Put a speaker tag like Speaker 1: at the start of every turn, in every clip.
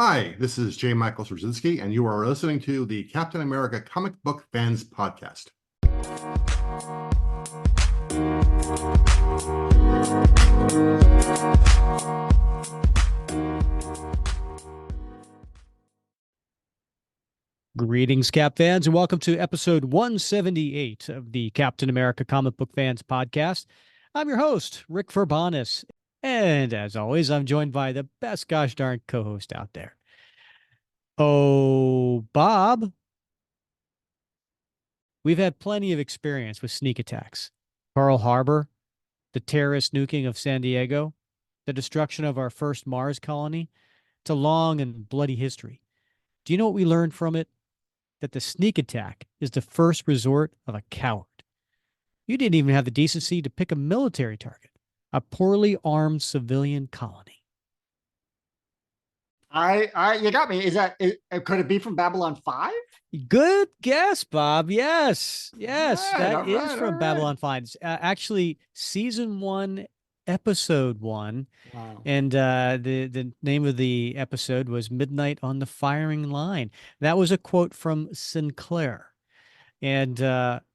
Speaker 1: Hi, this is J. Michael Straczynski, and you are listening to the Captain America Comic Book Fans Podcast.
Speaker 2: Greetings, Cap fans, and welcome to episode 178 of the Captain America Comic Book Fans Podcast. I'm your host, Rick Verbanis, and as always, I'm joined by the best gosh darn co-host out there. Oh, Bob. We've had plenty of experience with sneak attacks. Pearl Harbor, the terrorist nuking of San Diego, the destruction of our first Mars colony. It's a long and bloody history. Do you know what we learned from it? That the sneak attack is the first resort of a coward. You didn't even have the decency to pick a military target, a poorly armed civilian colony.
Speaker 3: You got me. Could it be from Babylon 5?
Speaker 2: Good guess, Bob. Yes, that is from
Speaker 3: right.
Speaker 2: Babylon 5. Actually, season 1, episode 1.
Speaker 3: Wow.
Speaker 2: And the name of the episode was Midnight on the Firing Line. That was a quote from Sinclair. And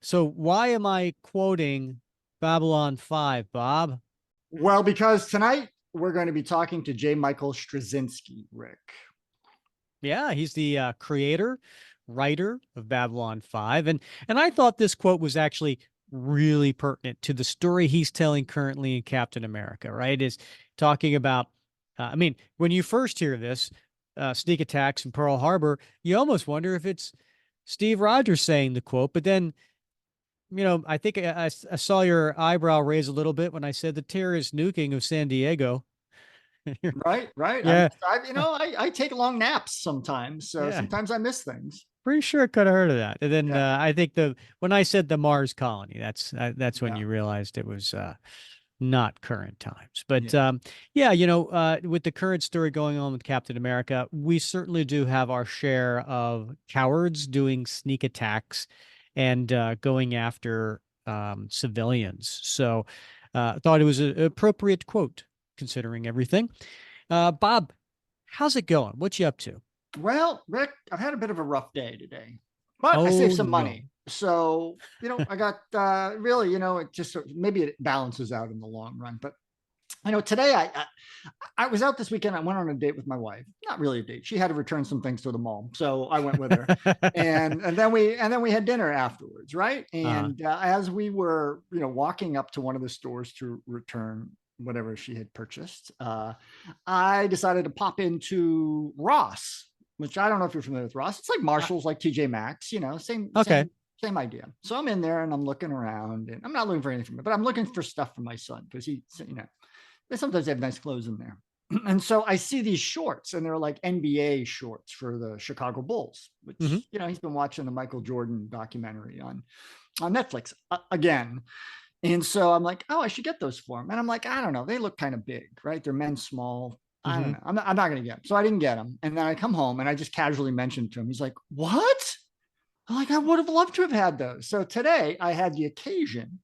Speaker 2: so why am I quoting Babylon 5, Bob?
Speaker 3: Well, because tonight we're going to be talking to J. Michael Straczynski, Rick.
Speaker 2: Yeah, he's the creator, writer of Babylon 5. And I thought this quote was actually really pertinent to the story he's telling currently in Captain America, right? Is talking about, when you first hear this, sneak attacks in Pearl Harbor, you almost wonder if it's Steve Rogers saying the quote, but then, I think I saw your eyebrow raise a little bit when I said the terrorist nuking of San Diego.
Speaker 3: Right.
Speaker 2: Yeah.
Speaker 3: I take long naps sometimes, so sometimes I miss things.
Speaker 2: Pretty sure I could have heard of that. And then I think when I said the Mars colony, that's when you realized it was not current times. But with the current story going on with Captain America, we certainly do have our share of cowards doing sneak attacks and going after civilians. So I thought it was an appropriate quote considering everything. Bob, how's it going? What you up to?
Speaker 3: Well, Rick, I've had a bit of a rough day today, but I saved some money. So, I got it just maybe it balances out in the long run. But, today I was out this weekend. I went on a date with my wife. Not really a date. She had to return some things to the mall, so I went with her. and then we had dinner afterwards, right? And as we were, walking up to one of the stores to return whatever she had purchased, I decided to pop into Ross, which I don't know if you're familiar with Ross. It's like Marshall's, like TJ Maxx, same idea. So I'm in there and I'm looking around, and I'm not looking for anything, but I'm looking for stuff for my son because sometimes they have nice clothes in there. And so I see these shorts, and they're like NBA shorts for the Chicago Bulls, which, he's been watching the Michael Jordan documentary on Netflix again. And so I'm like, oh, I should get those for him. And I'm like, I don't know. They look kind of big, right? They're men's small. I don't know. I'm not going to get them. So I didn't get them. And then I come home and I just casually mentioned to him. He's like, what? I'm like, I would have loved to have had those. So today I had the occasion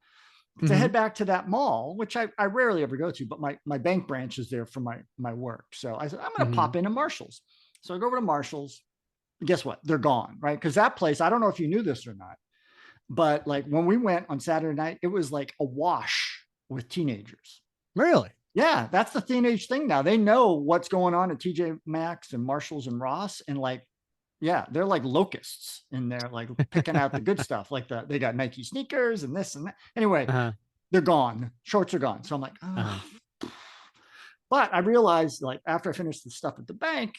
Speaker 3: to head back to that mall, which I rarely ever go to, but my bank branch is there for my work. So I said, I'm going to pop into Marshall's. So I go over to Marshall's. Guess what? They're gone, right? Because that place, I don't know if you knew this or not, but like when we went on Saturday night, it was like awash with teenagers.
Speaker 2: Really?
Speaker 3: Yeah, that's the teenage thing now. They know what's going on at TJ Maxx and Marshalls and Ross, and they're like locusts in there, like picking out the good stuff. Like they got Nike sneakers and this and that. Anyway, they're gone. Shorts are gone. So I'm like, But I realized, like, after I finished the stuff at the bank,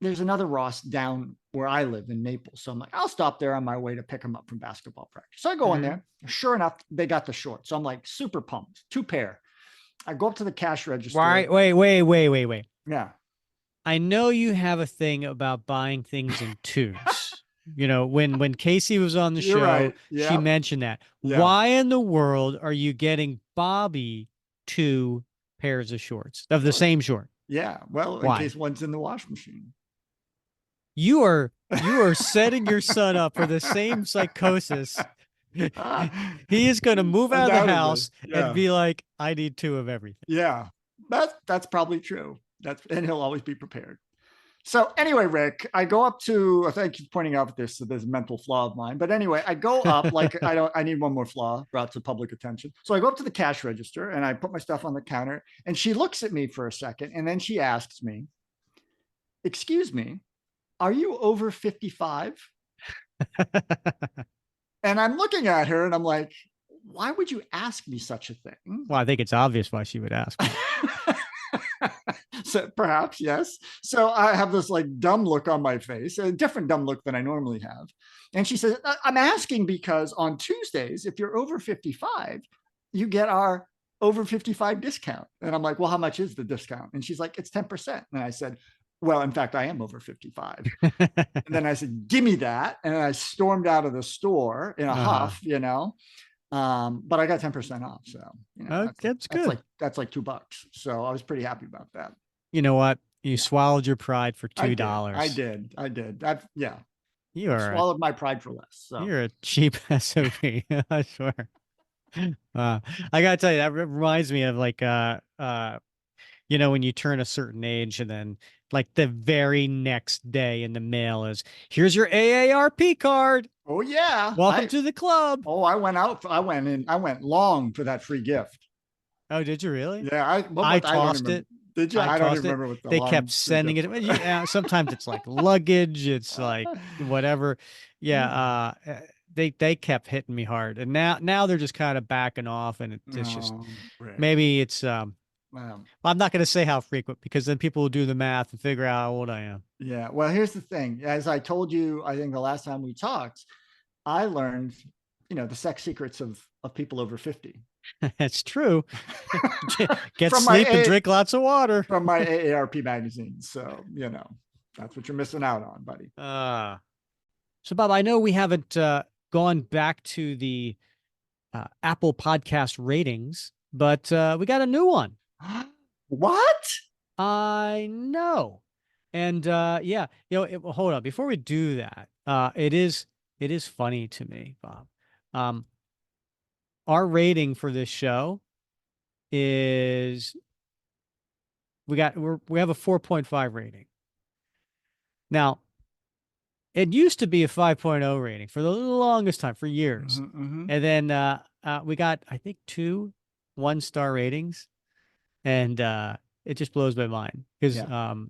Speaker 3: there's another Ross down where I live in Naples. So I'm like, I'll stop there on my way to pick them up from basketball practice. So I go in there. Sure enough, they got the shorts. So I'm like super pumped. 2 pair. I go up to the cash register.
Speaker 2: Wait.
Speaker 3: Yeah.
Speaker 2: I know you have a thing about buying things in twos. When Casey was on the show,
Speaker 3: right. Yep.
Speaker 2: She mentioned that.
Speaker 3: Yeah.
Speaker 2: Why in the world are you getting Bobby 2 pairs of shorts of the same short?
Speaker 3: Yeah. Well, in case one's in the wash machine.
Speaker 2: You are setting your son up for the same psychosis. He is going to move out of the house and be like, I need 2 of everything.
Speaker 3: Yeah, that's probably true. And he'll always be prepared. So anyway, Rick, I go up to, thank you for pointing out this mental flaw of mine. But anyway, I go up like I need one more flaw brought to public attention. So I go up to the cash register and I put my stuff on the counter, and she looks at me for a second, and then she asks me, "Excuse me, are you over 55?" And I'm looking at her and I'm like, why would you ask me such a thing?
Speaker 2: Well, I think it's obvious why she would ask.
Speaker 3: So perhaps, yes. So I have this like dumb look on my face, a different dumb look than I normally have. And she says, I'm asking because on Tuesdays, if you're over 55, you get our over 55 discount. And I'm like, well, how much is the discount? And she's like, it's 10%. And I said, well, in fact, I am over 55. And then I said, give me that. And I stormed out of the store in a huff, you know. But I got 10% off. So, you know,
Speaker 2: that's good.
Speaker 3: That's like $2. So I was pretty happy about that.
Speaker 2: You know what? You swallowed your pride for $2.
Speaker 3: I did. Yeah.
Speaker 2: You are
Speaker 3: swallowed my pride for less. So
Speaker 2: you're a cheap SOB. I swear. I gotta tell you, that reminds me of like, you know, when you turn a certain age and then like the very next day in the mail is, here's your AARP card.
Speaker 3: Oh yeah.
Speaker 2: Welcome to the club.
Speaker 3: Oh, I went long for that free gift.
Speaker 2: Oh, did you really?
Speaker 3: Yeah.
Speaker 2: I tossed it.
Speaker 3: Did you? I don't even remember what
Speaker 2: they kept sending it. Yeah, sometimes it's like luggage. It's like whatever. Yeah. They kept hitting me hard, and now they're just kind of backing off, and it's just maybe it's I'm not going to say how frequent, because then people will do the math and figure out how old I am.
Speaker 3: Yeah. Well, here's the thing. As I told you, I think the last time we talked, I learned, you know, the sex secrets of people over 50.
Speaker 2: That's true. Get sleep and drink lots of water.
Speaker 3: From my AARP magazine. So, you know, that's what you're missing out on, buddy.
Speaker 2: So, Bob, I know we haven't gone back to the Apple podcast ratings, but we got a new one.
Speaker 3: What?
Speaker 2: I know. And yeah, you know, hold on. Before we do that, it is funny to me, Bob. Our rating for this show is we have a 4.5 rating. Now, it used to be a 5.0 rating for the longest time, for years. And then we got, I think, 2 1-star ratings. And it just blows my mind because I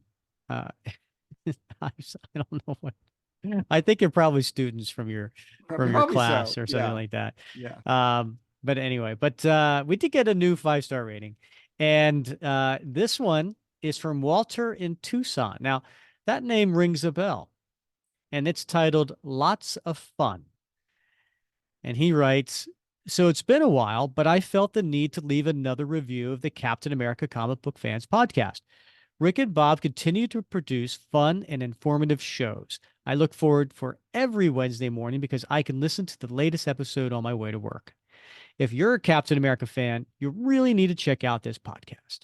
Speaker 2: don't know what. I think you're probably students from your class or something like that.
Speaker 3: Yeah.
Speaker 2: But anyway, we did get a new 5-star rating, and this one is from Walter in Tucson. Now, that name rings a bell, and it's titled "Lots of Fun." And he writes, so it's been a while, but I felt the need to leave another review of the Captain America Comic Book Fans podcast. Rick and Bob continue to produce fun and informative shows. I look forward for every Wednesday morning because I can listen to the latest episode on my way to work. If you're a Captain America fan, you really need to check out this podcast.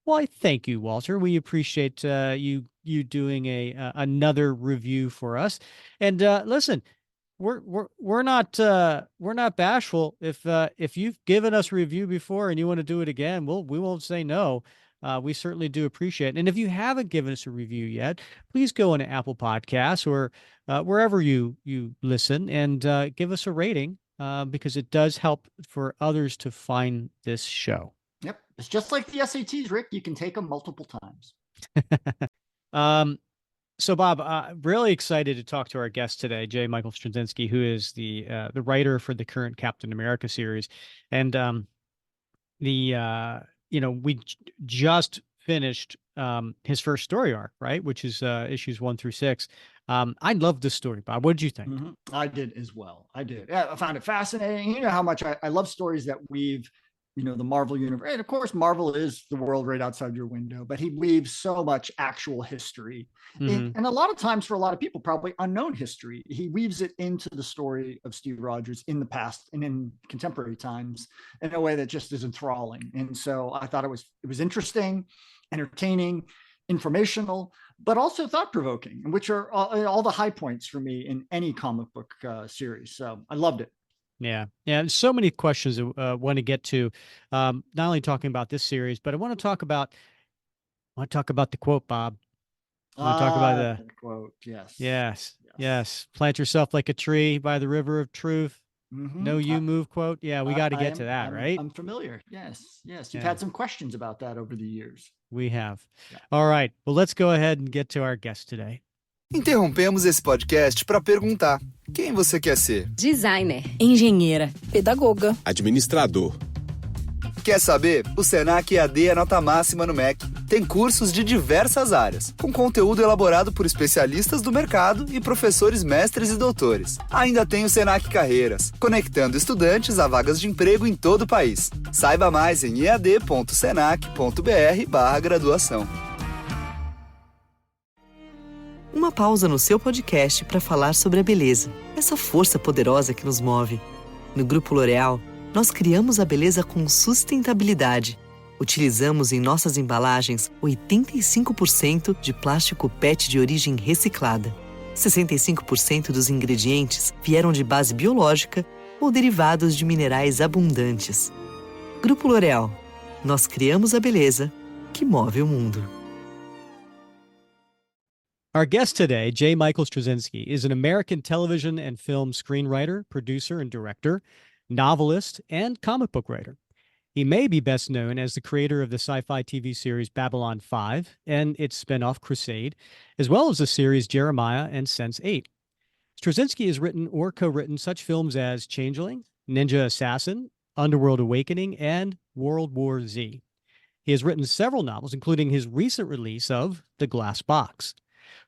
Speaker 2: Well, I thank you, Walter. We appreciate you doing another review for us. And listen, we're not bashful. If you've given us a review before and you want to do it again, we won't say no. We certainly do appreciate it. And if you haven't given us a review yet, please go into Apple Podcasts or wherever you listen and give us a rating because it does help for others to find this show.
Speaker 3: Yep. It's just like the SATs, Rick. You can take them multiple times.
Speaker 2: So, Bob, really excited to talk to our guest today, J. Michael Straczynski, who is the writer for the current Captain America series. And you know, we just finished his first story arc, right? Which is issues 1 through 6. I love this story, Bob. What did you think?
Speaker 3: I did as well. I did. Yeah, I found it fascinating. You know how much I love stories that weave, you know, the Marvel universe. And of course, Marvel is the world right outside your window, but he weaves so much actual history. And a lot of times for a lot of people, probably unknown history. He weaves it into the story of Steve Rogers in the past and in contemporary times in a way that just is enthralling. And so I thought it was interesting, entertaining, informational, but also thought-provoking, which are all the high points for me in any comic book series. So I loved it.
Speaker 2: Yeah. So many questions I want to get to, not only talking about this series, but I want to talk about the quote, Bob. Want to talk about the
Speaker 3: that quote? Yes.
Speaker 2: Yes. Plant yourself like a tree by the river of truth. No, you move quote. Yeah, we got to get to that, right?
Speaker 3: I'm familiar. Yes. You've
Speaker 2: Yeah.
Speaker 3: had some questions about that over the years.
Speaker 2: We have.
Speaker 3: Yeah.
Speaker 2: All right. Well, let's go ahead and get to our guest today.
Speaker 4: Interrompemos esse podcast para perguntar: quem você quer ser?
Speaker 5: Designer, engenheira, pedagoga,
Speaker 6: administrador.
Speaker 4: Quer saber? O Senac EAD é nota máxima no MEC. Tem cursos de diversas áreas, com conteúdo elaborado por especialistas do mercado e professores mestres e doutores. Ainda tem o Senac Carreiras, conectando estudantes a vagas de emprego em todo o país. Saiba mais em ead.senac.br/graduação.
Speaker 7: Uma pausa no seu podcast para falar sobre a beleza, essa força poderosa que nos move. No Grupo L'Oréal, nós criamos a beleza com sustentabilidade. Utilizamos em nossas embalagens 85% de plástico PET de origem reciclada. 65% dos ingredientes vieram de base biológica ou derivados de minerais abundantes. Grupo L'Oréal, nós criamos a beleza que move o mundo.
Speaker 2: Our guest today, J. Michael Straczynski, is an American television and film screenwriter, producer, and director, novelist, and comic book writer. He may be best known as the creator of the sci-fi TV series Babylon 5 and its spin-off Crusade, as well as the series Jeremiah and Sense8. Straczynski has written or co-written such films as Changeling, Ninja Assassin, Underworld Awakening, and World War Z. He has written several novels, including his recent release of The Glass Box.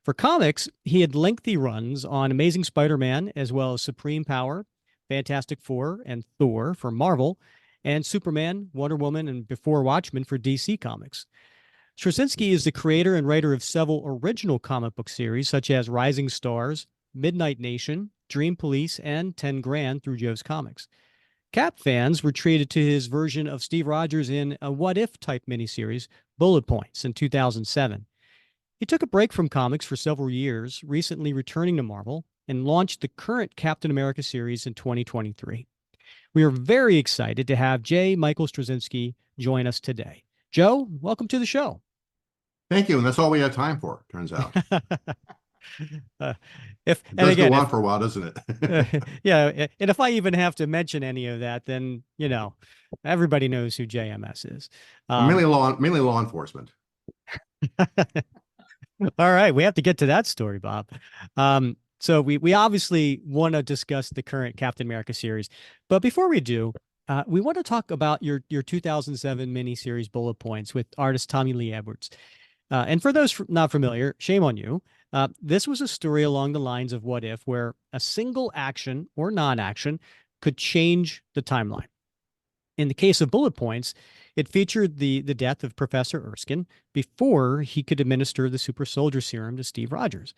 Speaker 2: For comics, he had lengthy runs on Amazing Spider-Man, as well as Supreme Power, Fantastic Four, and Thor for Marvel, and Superman, Wonder Woman, and Before Watchmen for DC Comics. Straczynski is the creator and writer of several original comic book series, such as Rising Stars, Midnight Nation, Dream Police, and 10 Grand through Joe's Comics. Cap fans were treated to his version of Steve Rogers in a What If type miniseries, Bullet Points, in 2007. He took a break from comics for several years, recently returning to Marvel, and launched the current Captain America series in 2023. We are very excited to have J. Michael Straczynski join us today. Joe, welcome to the show.
Speaker 1: Thank you. And that's all we had time for, turns out.
Speaker 2: It
Speaker 1: does go on for a while, doesn't it?
Speaker 2: Yeah. And if I even have to mention any of that, then, everybody knows who JMS is.
Speaker 1: Mainly law enforcement.
Speaker 2: All right. We have to get to that story, Bob. So we obviously want to discuss the current Captain America series. But before we do, we want to talk about your 2007 miniseries Bullet Points with artist Tommy Lee Edwards. And for those not familiar, shame on you. This was a story along the lines of What If, where a single action or non-action could change the timeline. In the case of Bullet Points, it featured the death of Professor Erskine before he could administer the super soldier serum to Steve Rogers.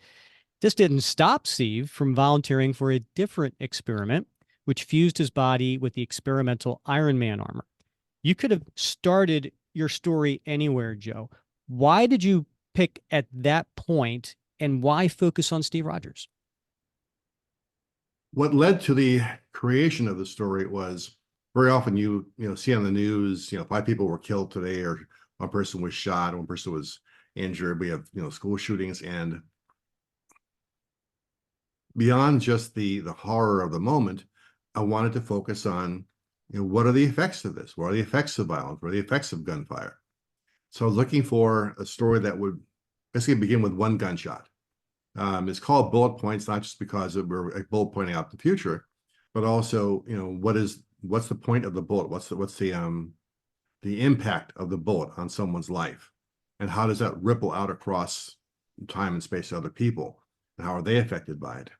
Speaker 2: This didn't stop Steve from volunteering for a different experiment, which fused his body with the experimental Iron Man armor. You could have started your story anywhere, Joe. Why did you pick at that point, and why focus on Steve Rogers?
Speaker 1: What led to the creation of the story was very often you see on the news, 5 people were killed today, or one person was shot, one person was injured. We have, school shootings, and beyond just the horror of the moment, I wanted to focus on, what are the effects of this? What are the effects of violence? What are the effects of gunfire? So I was looking for a story that would basically begin with one gunshot. It's called Bullet Points, not just because we're bullet pointing out the future, but also, what's the point of the bullet? What's the impact of the bullet on someone's life? And how does that ripple out across time and space to other people? And how are they affected by it?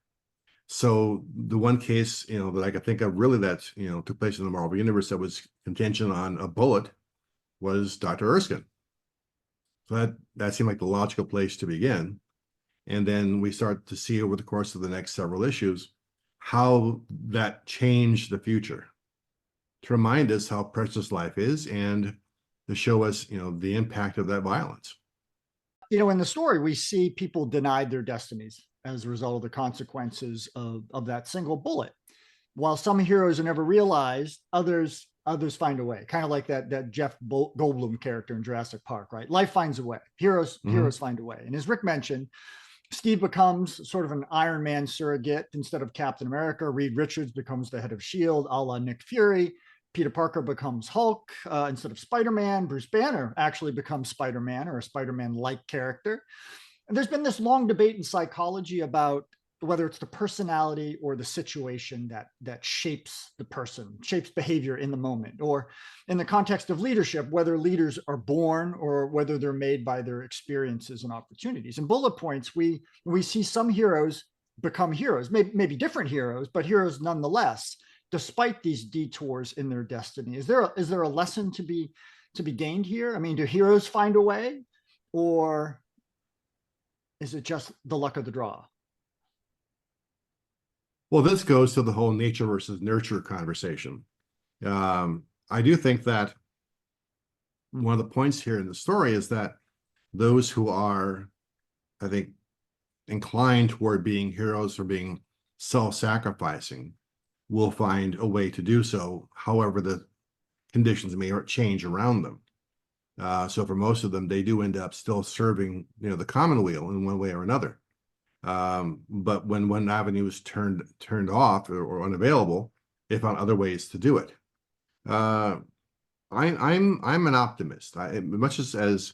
Speaker 1: So the one case, that I could think of really that, took place in the Marvel Universe that was contingent on a bullet was Dr. Erskine. So that seemed like the logical place to begin. And then we start to see over the course of the next several issues how that changed the future, to remind us how precious life is and to show us, the impact of that violence.
Speaker 3: In the story, we see people denied their destinies as a result of the consequences of that single bullet. While some heroes are never realized, others others find a way. Kind of like that Jeff Goldblum character in Jurassic Park, right? Life finds a way. Heroes find a way. And as Rick mentioned, Steve becomes sort of an Iron Man surrogate instead of Captain America. Reed Richards becomes the head of S.H.I.E.L.D., a la Nick Fury. Peter Parker becomes Hulk instead of Spider-Man. Bruce Banner actually becomes Spider-Man, or a Spider-Man-like character. And there's been this long debate in psychology about whether it's the personality or the situation that shapes the person, shapes behavior in the moment, or in the context of leadership, whether leaders are born or whether they're made by their experiences and opportunities. In Bullet Points, we see some heroes become heroes, maybe different heroes, but heroes nonetheless, despite these detours in their destiny. Is there a lesson to be gained here? I mean, do heroes find a way, or is it just the luck of the draw?
Speaker 1: Well, this goes to the whole nature versus nurture conversation. I do think that one of the points here in the story is that those who are, I think, inclined toward being heroes or being self-sacrificing will find a way to do so, however the conditions may change around them. So for most of them, they do end up still serving, the commonweal in one way or another. But when one avenue is turned off or unavailable, they found other ways to do it. I'm an optimist. Much as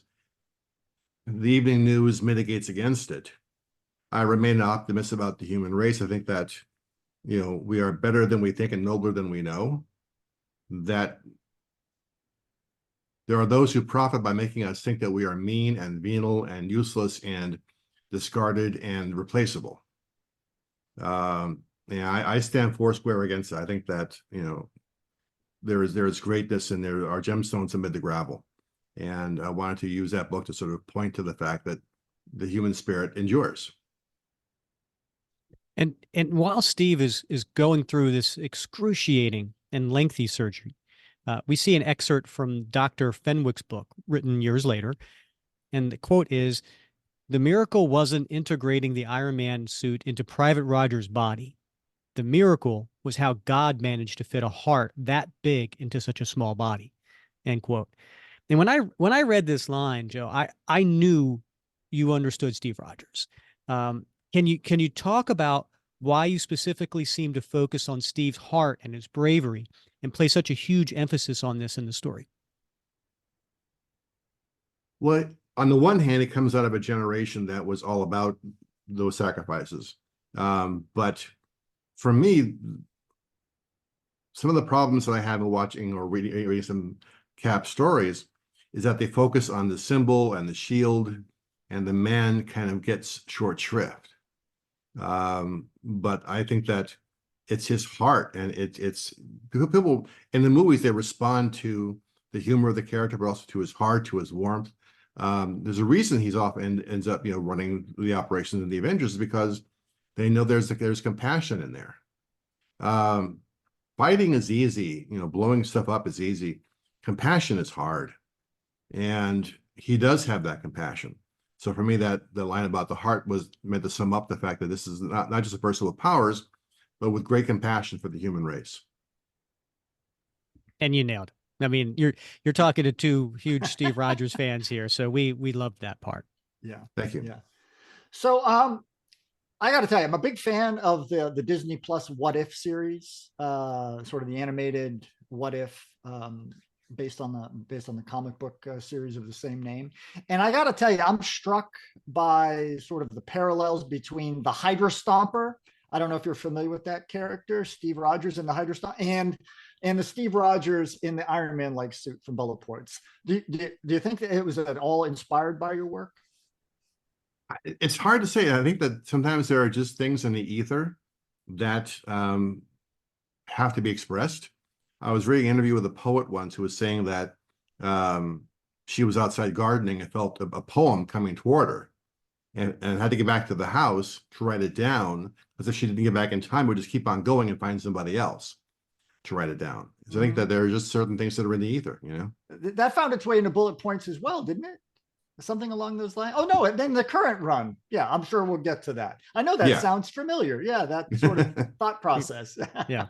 Speaker 1: the evening news mitigates against it, I remain an optimist about the human race. I think that we are better than we think and nobler than we know. That there are those who profit by making us think that we are mean and venal and useless and discarded and replaceable. I stand foursquare against it. I think that there is greatness and there are gemstones amid the gravel, and I wanted to use that book to sort of point to the fact that the human spirit endures.
Speaker 2: And while Steve is going through this excruciating and lengthy surgery, we see an excerpt from Dr. Fenwick's book written years later, and the quote is, "The miracle wasn't integrating the Iron Man suit into Private Rogers' body. The miracle was how God managed to fit a heart that big into such a small body." End quote. And when I read this line, Joe, I knew you understood Steve Rogers. Can you talk about why you specifically seem to focus on Steve's heart and his bravery and place such a huge emphasis on this in the story?
Speaker 1: Well, on the one hand, it comes out of a generation that was all about those sacrifices. But for me, some of the problems that I have in watching or reading some Cap stories is that they focus on the symbol and the shield, and the man kind of gets short shrift. But I think that it's his heart, and it's people in the movies, they respond to the humor of the character, but also to his heart, to his warmth. There's a reason he's often ends up, running the operations in the Avengers, is because they know there's compassion in there. Fighting is easy, blowing stuff up is easy. Compassion is hard, and he does have that compassion. So for me, that the line about the heart was meant to sum up the fact that this is not just a person with powers, but with great compassion for the human race.
Speaker 2: And you nailed it. I mean, you're talking to two huge Steve Rogers fans here, so we loved that part.
Speaker 3: Yeah,
Speaker 1: Thank you.
Speaker 3: Yeah. So I got to tell you, I'm a big fan of the Disney Plus What If series, sort of the animated What If, based on the comic book series of the same name. And I got to tell you, I'm struck by sort of the parallels between the Hydra Stomper. I don't know if you're familiar with that character, Steve Rogers in the Hydra Stomper, and the Steve Rogers in the Iron Man-like suit from Bullet Points. Do you think that it was at all inspired by your work?
Speaker 1: It's hard to say. I think that sometimes there are just things in the ether that have to be expressed. I was reading an interview with a poet once who was saying that she was outside gardening and felt a poem coming toward her, and had to get back to the house to write it down, because if she didn't get back in time, would just keep on going and find somebody else to write it down. So I think that there are just certain things that are in the ether,
Speaker 3: That found its way into Bullet Points as well, didn't it? Something along those lines. Oh no, and then the current run. Yeah, I'm sure we'll get to that. I know that sounds familiar. Yeah, that sort of thought process.
Speaker 2: Yeah.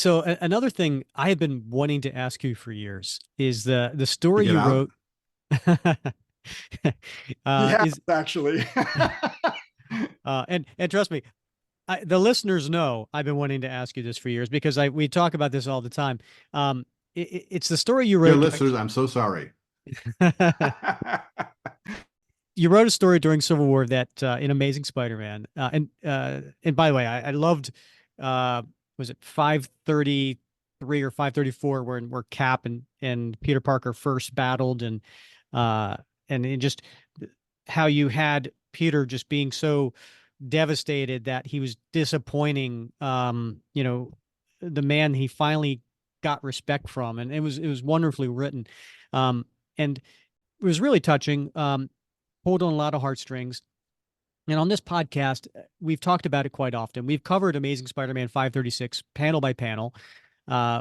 Speaker 2: Another thing I have been wanting to ask you for years is the
Speaker 1: To
Speaker 2: story
Speaker 1: get
Speaker 2: you
Speaker 1: out?
Speaker 2: wrote.
Speaker 3: Yeah,
Speaker 2: Is
Speaker 3: actually.
Speaker 2: and trust me, the listeners know I've been wanting to ask you this for years because we talk about this all the time. It's the story you
Speaker 1: Dear
Speaker 2: wrote.
Speaker 1: listeners, I'm so sorry.
Speaker 2: You wrote a story during Civil War that in Amazing Spider-Man, and by the way, I loved was it 533 or 534 where Cap and Peter Parker first battled and it just how you had Peter just being so devastated that he was disappointing the man he finally got respect from, and it was wonderfully written, and it was really touching, pulled on a lot of heartstrings. And on this podcast, we've talked about it quite often. We've covered Amazing Spider-Man 536 panel by panel.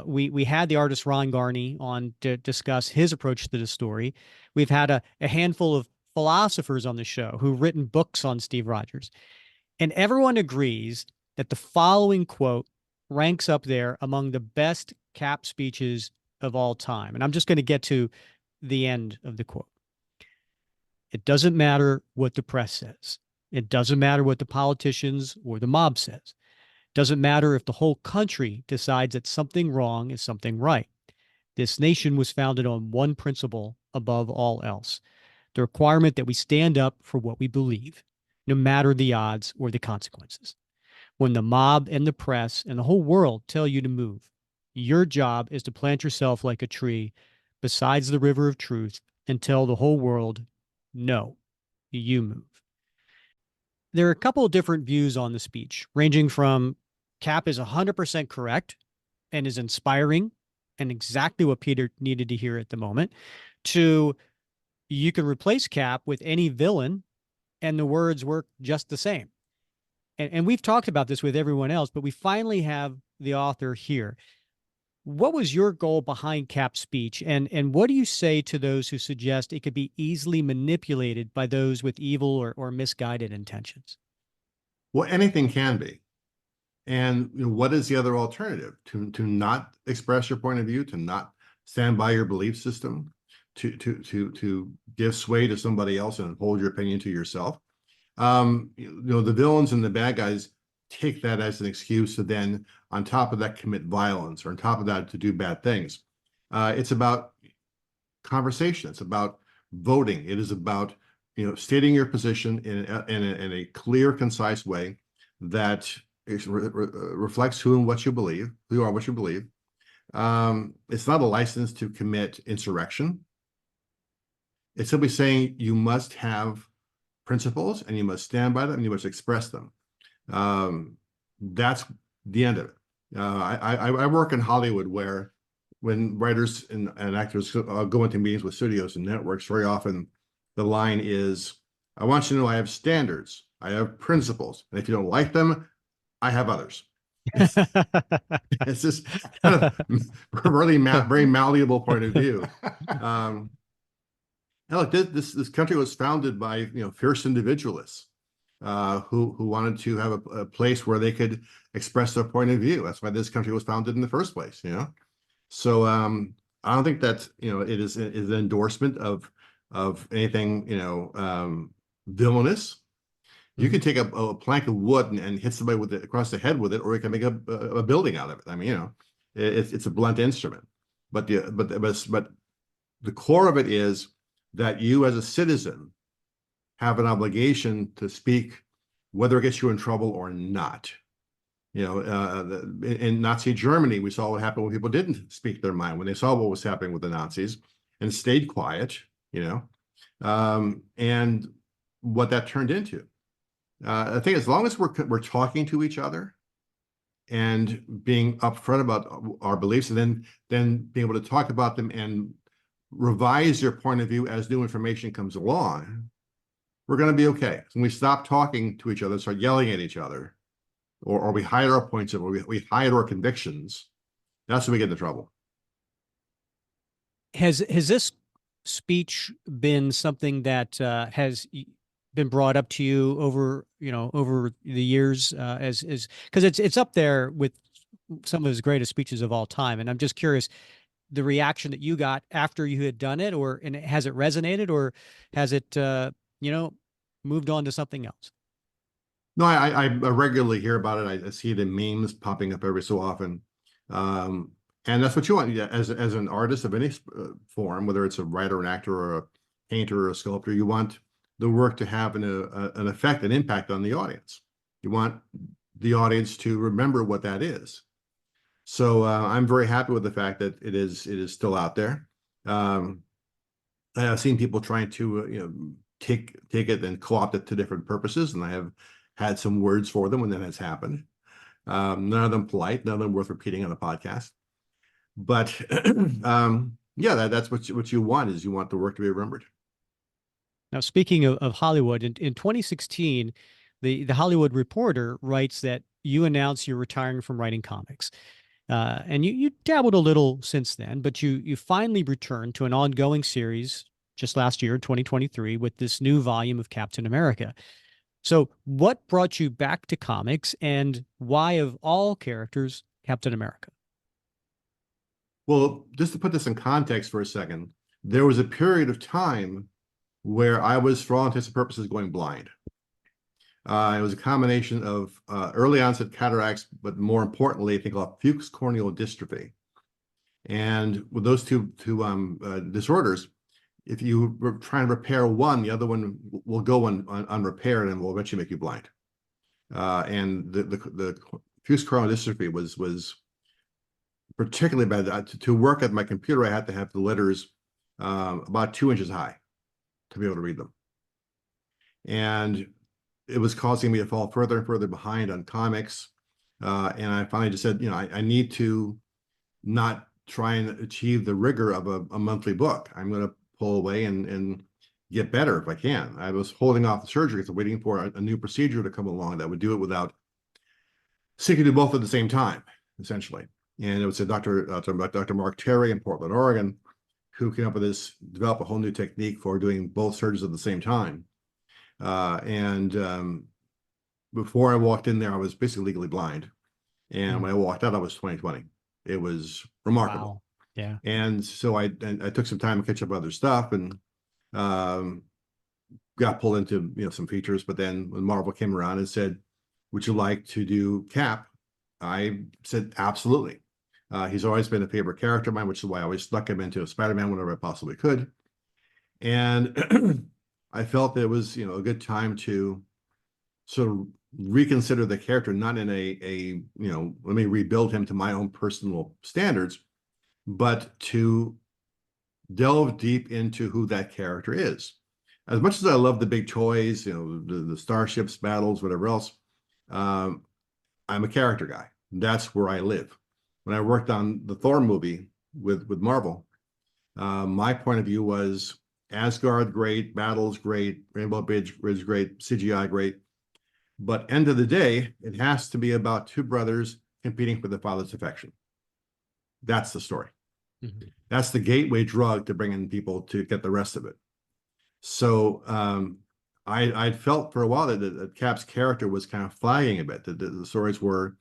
Speaker 2: We had the artist Ron Garney on to discuss his approach to the story. We've had a handful of philosophers on the show who've written books on Steve Rogers. And everyone agrees that the following quote ranks up there among the best Cap speeches of all time. And I'm just going to get to the end of the quote. It doesn't matter what the press says. It doesn't matter what the politicians or the mob says. It doesn't matter if the whole country decides that something wrong is something right. This nation was founded on one principle above all else: the requirement that we stand up for what we believe, no matter the odds or the consequences. When the mob and the press and the whole world tell you to move, your job is to plant yourself like a tree beside the river of truth and tell the whole world, no, you move. There are a couple of different views on the speech, ranging from Cap is 100% correct and is inspiring and exactly what Peter needed to hear at the moment, to you can replace Cap with any villain and the words work just the same. And we've talked about this with everyone else, but we finally have the author here. What was your goal behind Cap's speech? And what do you say to those who suggest it could be easily manipulated by those with evil or misguided intentions?
Speaker 1: Well, anything can be. And what is the other alternative? To not express your point of view, to not stand by your belief system, to give sway to somebody else and hold your opinion to yourself. The villains and the bad guys take that as an excuse to then, on top of that, commit violence, or on top of that, to do bad things. It's about conversation. It's about voting. It is about stating your position in a clear, concise way that reflects who and what you believe, who you are, what you believe. It's not a license to commit insurrection. It's simply saying you must have principles and you must stand by them and you must express them. That's the end of it. I work in Hollywood, where when writers and actors go into meetings with studios and networks, very often the line is, I want you to know I have standards, I have principles, and if you don't like them, I have others. It's just kind of really very malleable point of view. And look, this country was founded by fierce individualists who wanted to have a place where they could express their point of view. That's why this country was founded in the first place. So I don't think that it is an endorsement of anything villainous. You can take a plank of wood and hit somebody with it across the head with it, or you can make a building out of it. I mean, it's a blunt instrument, but the core of it is that you as a citizen have an obligation to speak, whether it gets you in trouble or not. In Nazi Germany, we saw what happened when people didn't speak their mind, when they saw what was happening with the Nazis and stayed quiet, and what that turned into. I think as long as we're talking to each other and being upfront about our beliefs, and then being able to talk about them and revise your point of view as new information comes along, we're going to be okay. When we stop talking to each other, start yelling at each other, or we hide our points of, or we hide our convictions, that's when we get into trouble.
Speaker 2: Has this speech been something that has been brought up to you over the years, as because it's up there with some of his greatest speeches of all time. And I'm just curious, the reaction that you got after you had done it, and has it resonated, or has it, moved on to something else?
Speaker 1: No, I regularly hear about it. I see the memes popping up every so often. And that's what you want. As an artist of any form, whether it's a writer, an actor, or a painter, or a sculptor, you want the work to have an effect, an impact on the audience. You want the audience to remember what that is. So I'm very happy with the fact that it is still out there. I've seen people trying to take it and co-opt it to different purposes, and I have had some words for them when that has happened. None of them polite, none of them worth repeating on a podcast. But yeah, that's what you want, is you want the work to be remembered.
Speaker 2: Now, speaking of Hollywood, in 2016, the Hollywood Reporter writes that you announced you're retiring from writing comics. And you dabbled a little since then, but you finally returned to an ongoing series just last year, 2023, with this new volume of Captain America. So what brought you back to comics, and why, of all characters, Captain America?
Speaker 1: Well, just to put this in context for a second, there was a period of time where I was, for all intents and purposes, going blind. It was a combination of early onset cataracts, but more importantly, I think called Fuchs corneal dystrophy. And with those two disorders, if you were trying to repair one, the other one will go unrepaired and will eventually make you blind. And the Fuchs corneal dystrophy was particularly bad. To work at my computer, I had to have the letters about 2 inches high to be able to read them. And it was causing me to fall further and further behind on comics. And I finally just said, I need to not try and achieve the rigor of a monthly book. I'm going to pull away and get better if I can. I was holding off the surgery because I'm waiting for a new procedure to come along that would do it without seeking to do both at the same time, essentially. And it was Dr. Mark Terry in Portland, Oregon, who came up with this, developed a whole new technique for doing both surgeries at the same time. Before I walked in there, I was basically legally blind. And when I walked out, I was 20/20. It was remarkable.
Speaker 2: Wow. Yeah.
Speaker 1: And so I took some time to catch up on other stuff, and got pulled into some features. But then when Marvel came around and said, "Would you like to do Cap?" I said, "Absolutely." He's always been a favorite character of mine, which is why I always stuck him into Spider-Man whenever I possibly could. And I felt that it was a good time to sort of reconsider the character, not in a let me rebuild him to my own personal standards, but to delve deep into who that character is. As much as I love the big toys, the starships, battles, whatever else, I'm a character guy. That's where I live. When I worked on the Thor movie with Marvel, my point of view was Asgard great, battles great, Rainbow Bridge great, CGI great. But end of the day, it has to be about two brothers competing for the father's affection. That's the story. Mm-hmm. That's the gateway drug to bring in people to get the rest of it. So I felt for a while that Cap's character was kind of flagging a bit. That the stories were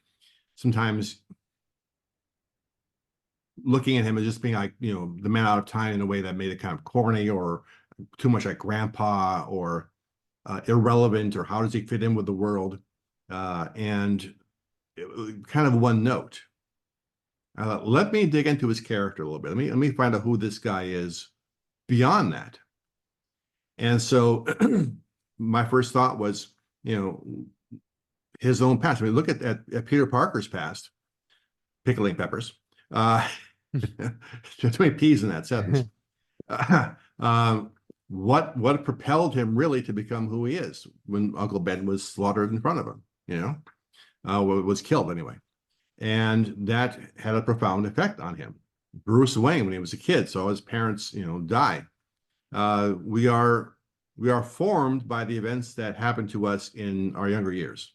Speaker 1: sometimes looking at him as just being like, the man out of time in a way that made it kind of corny or too much like grandpa or irrelevant, or how does he fit in with the world? And it, kind of one note. Let me dig into his character a little bit. Let me find out who this guy is beyond that. And so my first thought was, his own past. I mean, look at Peter Parker's past, pickling peppers. Too many P's in that sentence. What propelled him really to become who he is when Uncle Ben was slaughtered in front of him, was killed anyway. And that had a profound effect on him. Bruce Wayne, when he was a kid, saw his parents, die. We are formed by the events that happened to us in our younger years.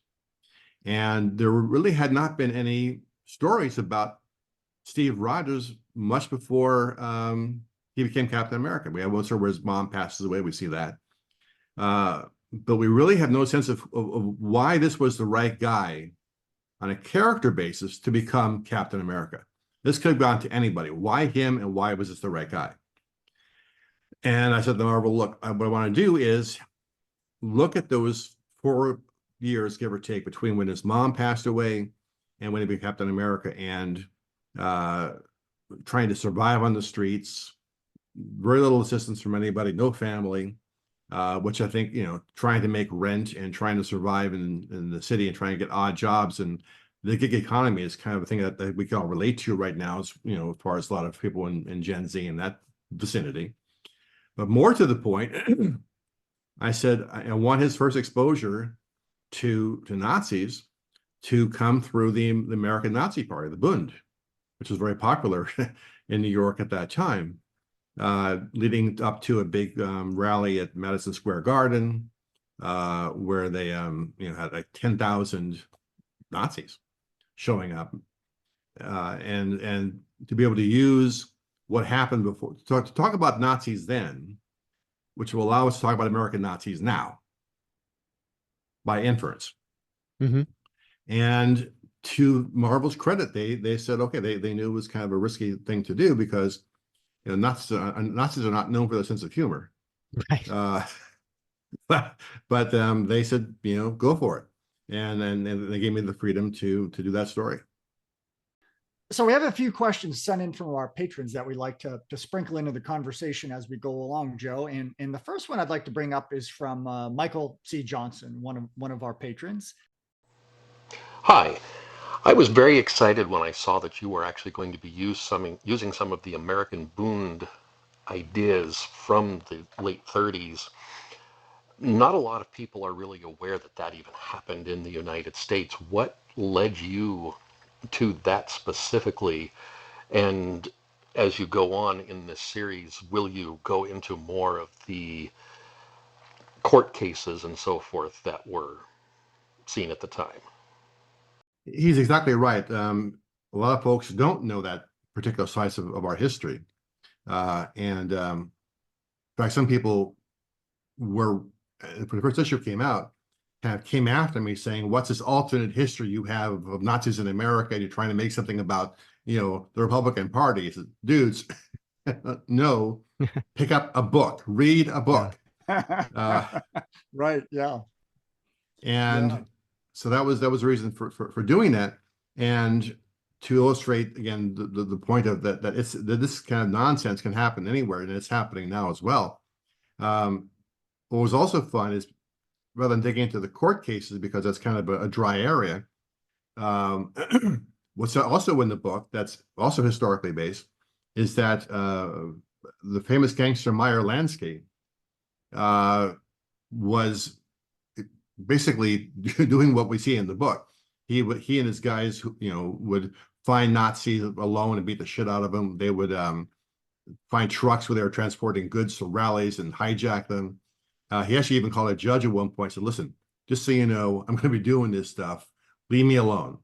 Speaker 1: And there really had not been any stories about Steve Rogers much before he became Captain America. We have one story where his mom passes away. We see that. But we really have no sense of why this was the right guy on a character basis to become Captain America. This could have gone to anybody. Why him, and why was this the right guy? And I said to Marvel, look, what I want to do is look at those 4 years, give or take, between when his mom passed away and when he became Captain America, and trying to survive on the streets, very little assistance from anybody, no family, which I think, trying to make rent and trying to survive in the city and trying to get odd jobs, and the gig economy is kind of a thing that we can all relate to right now, as far as a lot of people in Gen Z in that vicinity. But more to the point, I said I want his first exposure to Nazis to come through the American Nazi Party, the Bund, which was very popular in New York at that time, leading up to a big rally at Madison Square Garden, where they had like 10,000 Nazis showing up, and to be able to use what happened before to talk about Nazis then, which will allow us to talk about American Nazis now by inference.
Speaker 2: Mm-hmm.
Speaker 1: And to Marvel's credit, they said, okay, they knew it was kind of a risky thing to do because Nazis are not known for their sense of humor.
Speaker 2: Right.
Speaker 1: But they said, go for it. And then they gave me the freedom to do that story.
Speaker 3: So we have a few questions sent in from our patrons that we like to sprinkle into the conversation as we go along, Joe. And the first one I'd like to bring up is from Michael C. Johnson, one of our patrons.
Speaker 6: Hi. I was very excited when I saw that you were actually going to be using some of the American Bund ideas from the late 30s. Not a lot of people are really aware that even happened in the United States. What led you to that specifically? And as you go on in this series, will you go into more of the court cases and so forth that were seen at the time?
Speaker 1: He's exactly right. A lot of folks don't know that particular slice of our history. And in fact, some people were, when the first issue came out, came after me saying, what's this alternate history you have of Nazis in America? And you're trying to make something about, the Republican Party. Said, dudes, no, pick up a book, read a book.
Speaker 3: Right. Yeah.
Speaker 1: And
Speaker 3: yeah.
Speaker 1: So that was the reason for doing that. And to illustrate again the point of that this kind of nonsense can happen anywhere, and it's happening now as well. What was also fun is, rather than digging into the court cases, because that's kind of a dry area, what's also in the book that's also historically based is that the famous gangster Meyer Lansky was basically doing what we see in the book. He and his guys, would find Nazis alone and beat the shit out of them. They would find trucks where they were transporting goods to rallies and hijack them. He actually even called a judge at one point and said, listen, just so you know, I'm going to be doing this stuff. Leave me alone.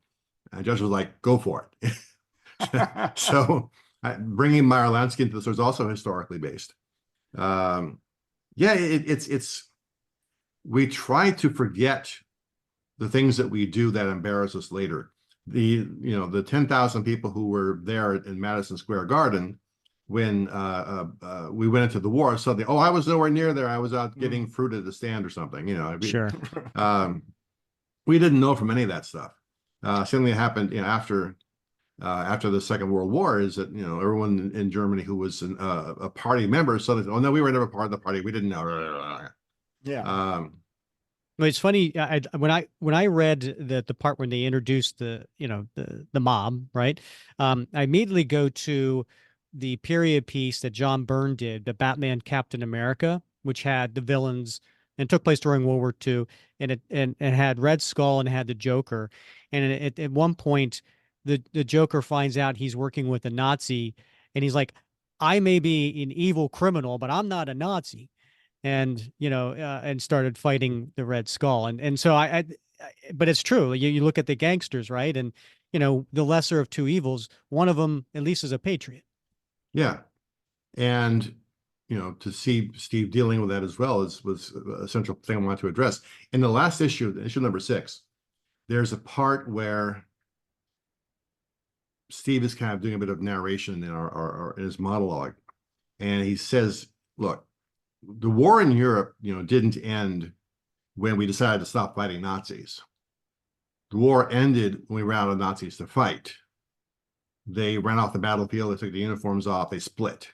Speaker 1: And the judge was like, go for it. So bringing Meyer Lansky into this was also historically based. It's we try to forget the things that we do that embarrass us later. The 10,000 people who were there in Madison Square Garden when we went into the war, suddenly, I was nowhere near there. I was out getting fruit at the stand or something.
Speaker 2: Sure.
Speaker 1: We didn't know from any of that stuff. Something that happened after the Second World War is that everyone in Germany who was a party member suddenly, no, we were never part of the party. We didn't know.
Speaker 3: Yeah.
Speaker 2: Well, it's funny. When I read the part when they introduced the mob, right? I immediately go to the period piece that John Byrne did, the Batman Captain America, which had the villains and took place during World War II, and it had Red Skull and it had the Joker, and at one point the Joker finds out he's working with a Nazi, and he's like, I may be an evil criminal, but I'm not a Nazi. And and started fighting the Red Skull, and so but it's true. You look at the gangsters, right? And the lesser of two evils, one of them at least is a patriot.
Speaker 1: Yeah, and to see Steve dealing with that as well was a central thing I wanted to address. In the last issue number 6, there's a part where Steve is kind of doing a bit of narration in in his monologue, and he says, "Look, the war in Europe, didn't end when we decided to stop fighting Nazis. The war ended when we ran out of Nazis to fight. They ran off the battlefield, they took the uniforms off, they split.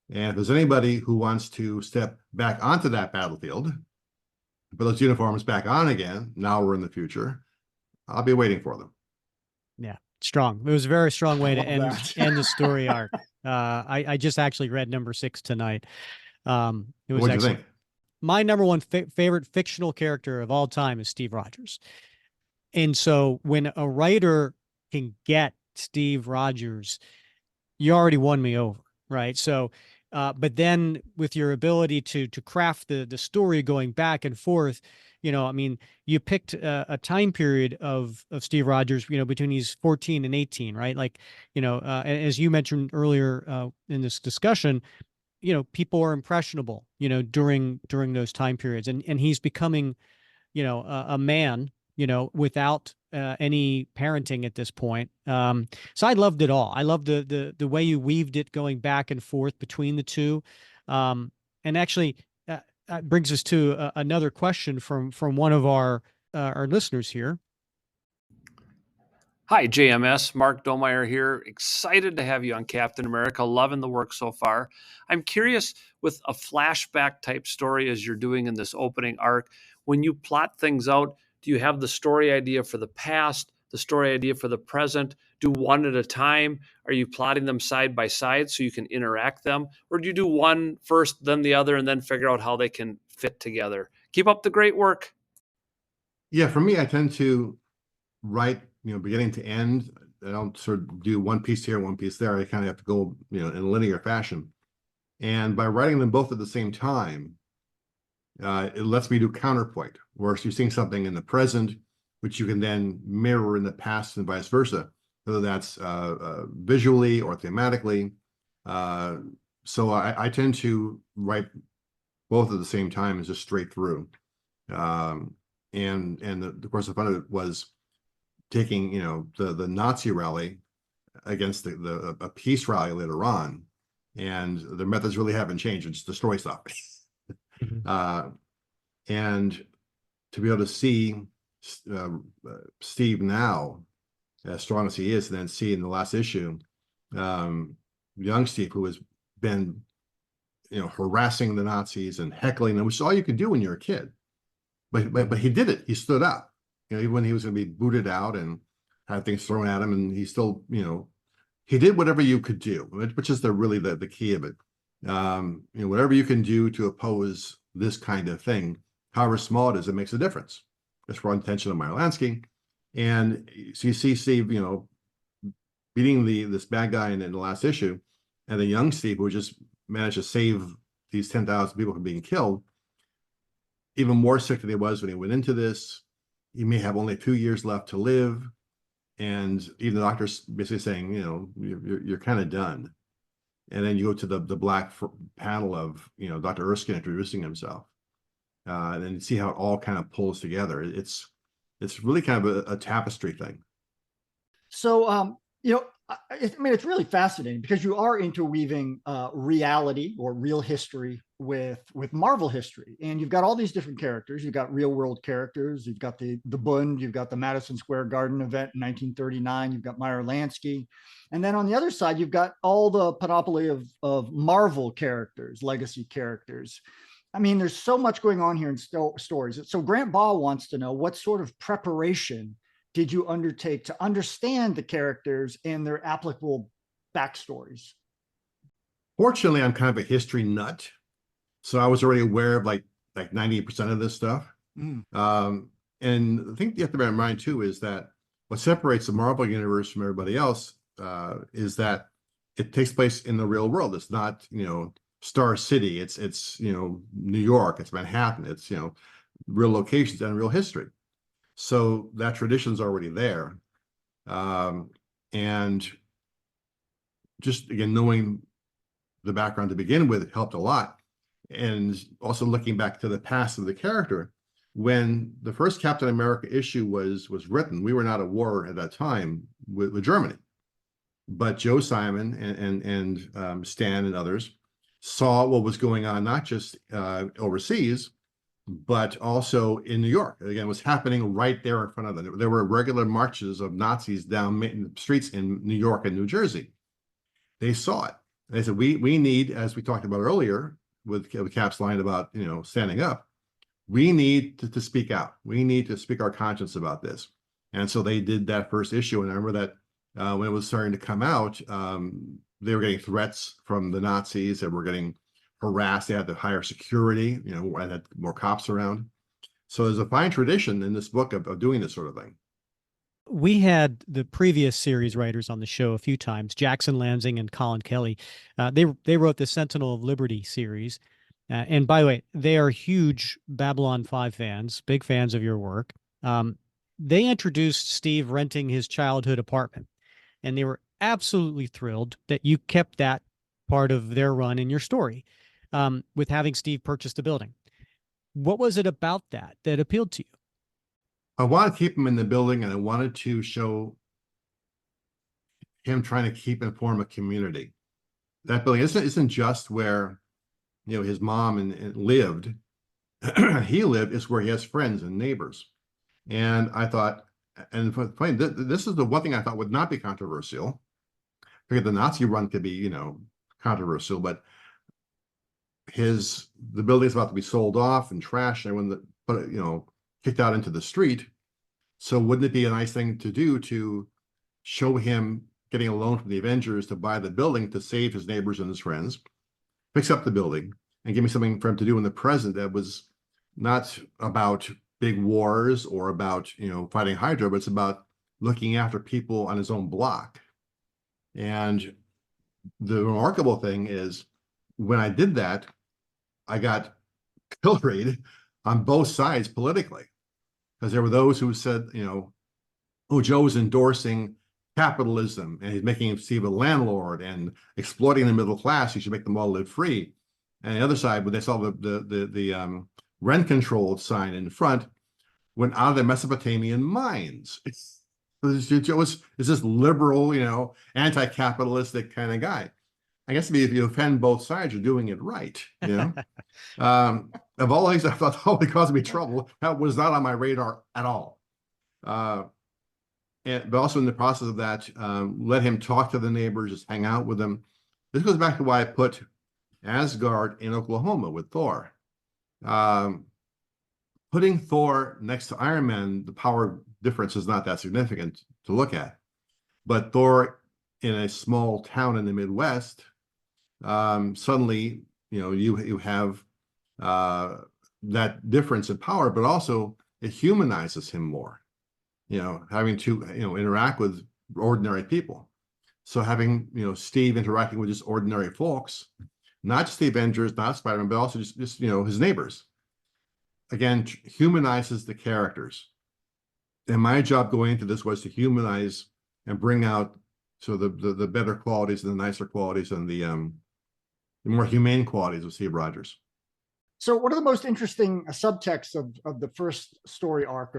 Speaker 1: And if there's anybody who wants to step back onto that battlefield, put those uniforms back on again, now we're in the future, I'll be waiting for them."
Speaker 2: Yeah, strong. It was a very strong way to
Speaker 3: love
Speaker 2: end
Speaker 3: that.
Speaker 2: end the story arc. I just actually read number 6 tonight. It was
Speaker 1: What'd you
Speaker 2: excellent.
Speaker 1: think?
Speaker 2: My number one favorite fictional character of all time is Steve Rogers. And so when a writer can get Steve Rogers, you already won me over, right? So, but then with your ability to craft the story going back and forth, I mean, you picked a time period of Steve Rogers, between he's 14 and 18, right? Like, as you mentioned earlier in this discussion, people are impressionable, during those time periods, and he's becoming, a man, without any parenting at this point. So I loved it all. I loved the way you weaved it going back and forth between the two. And actually, brings us to another question from one of our listeners here.
Speaker 8: Hi, JMS. Mark Domeyer here. Excited to have you on Captain America. Loving the work so far. I'm curious, with a flashback type story as you're doing in this opening arc, when you plot things out, do you have the story idea for the past, the story idea for the present? Do one at a time? Are you plotting them side by side so you can interact them? Or do you do one first, then the other, and then figure out how they can fit together? Keep up the great work.
Speaker 1: Yeah, for me, I tend to write, beginning to end. I don't sort of do one piece here, one piece there. I kind of have to go, in a linear fashion. And by writing them both at the same time, it lets me do counterpoint, where you're seeing something in the present, which you can then mirror in the past and vice versa, whether that's visually or thematically. So I tend to write both at the same time, as just straight through. Of course, the fun of it was taking, the Nazi rally against a peace rally later on, and the methods really haven't changed. It's destroy stuff. And to be able to see Steve now, as strong as he is, and then see in the last issue, young Steve, who has been, harassing the Nazis and heckling them, which is all you can do when you're a kid. But he did it. He stood up. Even when he was going to be booted out and had things thrown at him, and he still, he did whatever you could do, which is really the key of it. Whatever you can do to oppose this kind of thing, however small it is, it makes a difference. That's for intention of Meyer Lansky. And so you see Steve, beating this bad guy in the last issue, and the young Steve, who just managed to save these 10,000 people from being killed, even more sick than he was when he went into this. He may have only a few years left to live. And even the doctor's basically saying, you're kind of done. And then you go to the black panel of, Dr. Erskine introducing himself. And then you see how it all kind of pulls together. It's really kind of a tapestry thing.
Speaker 3: So, I mean, it's really fascinating because you are interweaving reality or real history with Marvel history, and you've got all these different characters. You've got real world characters. You've got the Bund. You've got the Madison Square Garden event in 1939. You've got Meyer Lansky, and then on the other side, you've got all the panoply of Marvel characters, legacy characters. I mean, there's so much going on here in stories. So Grant Baugh wants to know, what sort of preparation did you undertake to understand the characters and their applicable backstories?
Speaker 1: Fortunately, I'm kind of a history nut, so I was already aware of like 90% of this stuff. And the thing you have to bear in mind too is that what separates the Marvel universe from everybody else is that it takes place in the real world. It's not, Star City. It's New York. It's Manhattan. It's real locations and real history. So that tradition's already there. And just, again, knowing the background to begin with helped a lot. And also looking back to the past of the character, when the first Captain America issue was written, we were not at war at that time with Germany. but Joe Simon and Stan and others saw what was going on, not just overseas, but also in New York. Again, it was happening right there in front of them. There were regular marches of Nazis down streets in New York and New Jersey. They saw it. They said, we need, as we talked about earlier with Cap's line about, standing up, we need to speak out. We need to speak our conscience about this. And so they did that first issue. And I remember that when it was starting to come out, they were getting threats from the Nazis that were getting harassed. They had to hire security, and had more cops around. So there's a fine tradition in this book of doing this sort of thing.
Speaker 2: We had the previous series writers on the show a few times, Jackson Lansing and Colin Kelly. They wrote the Sentinel of Liberty series. And by the way, they are huge Babylon 5 fans, big fans of your work. They introduced Steve renting his childhood apartment, and they were absolutely thrilled that you kept that part of their run in your story, with having Steve purchase the building. What was it about that appealed to you?
Speaker 1: I wanted to keep him in the building, and I wanted to show him trying to keep and form a community. That building isn't just where his mom and lived. He lived is where he has friends and neighbors. And I thought, and this is the one thing I thought would not be controversial. Because the Nazi run could be, controversial, but the building is about to be sold off and trashed, and when kicked out into the street. So wouldn't it be a nice thing to do to show him getting a loan from the Avengers to buy the building to save his neighbors and his friends, fix up the building, and give me something for him to do in the present that was not about big wars or about, fighting Hydra, but it's about looking after people on his own block. And the remarkable thing is, when I did that, I got pilloried on both sides politically, because there were those who said, oh, Joe's endorsing capitalism and he's making Steve a landlord and exploiting the middle class. He should make them all live free. And the other side, when they saw the rent control sign in front, went out of their Mesopotamian minds. Joe is this liberal, anti-capitalistic kind of guy. I guess if you offend both sides, you're doing it right. Of all things I thought only caused me trouble, that was not on my radar at all. But also in the process of that, let him talk to the neighbors, just hang out with them. This goes back to why I put Asgard in Oklahoma with Thor. Putting Thor next to Iron Man, the power difference is not that significant to look at. But Thor in a small town in the Midwest, suddenly, you have that difference in power, but also it humanizes him more, having to, interact with ordinary people. So having, Steve interacting with just ordinary folks, not just the Avengers, not Spider-Man, but also just his neighbors, again, humanizes the characters. And my job going into this was to humanize and bring out the better qualities and the nicer qualities and the more humane qualities of Steve Rogers.
Speaker 3: So one of the most interesting subtexts of the first story arc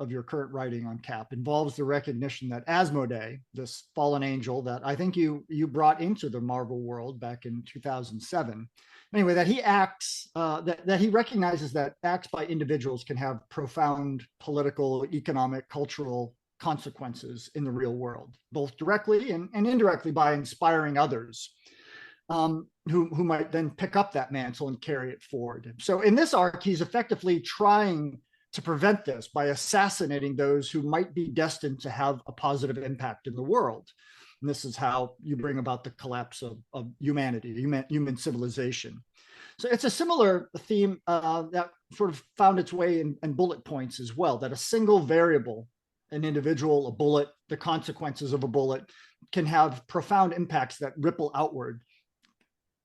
Speaker 3: of your current writing on Cap involves the recognition that Asmodee, this fallen angel that I think you brought into the Marvel world back in 2007, anyway, that he acts, that he recognizes that acts by individuals can have profound political, economic, cultural consequences in the real world, both directly and indirectly by inspiring others. Who might then pick up that mantle and carry it forward. So in this arc, he's effectively trying to prevent this by assassinating those who might be destined to have a positive impact in the world. And this is how you bring about the collapse of humanity, human civilization. So it's a similar theme that sort of found its way in bullet points as well, that a single variable, an individual, a bullet, the consequences of a bullet can have profound impacts that ripple outward,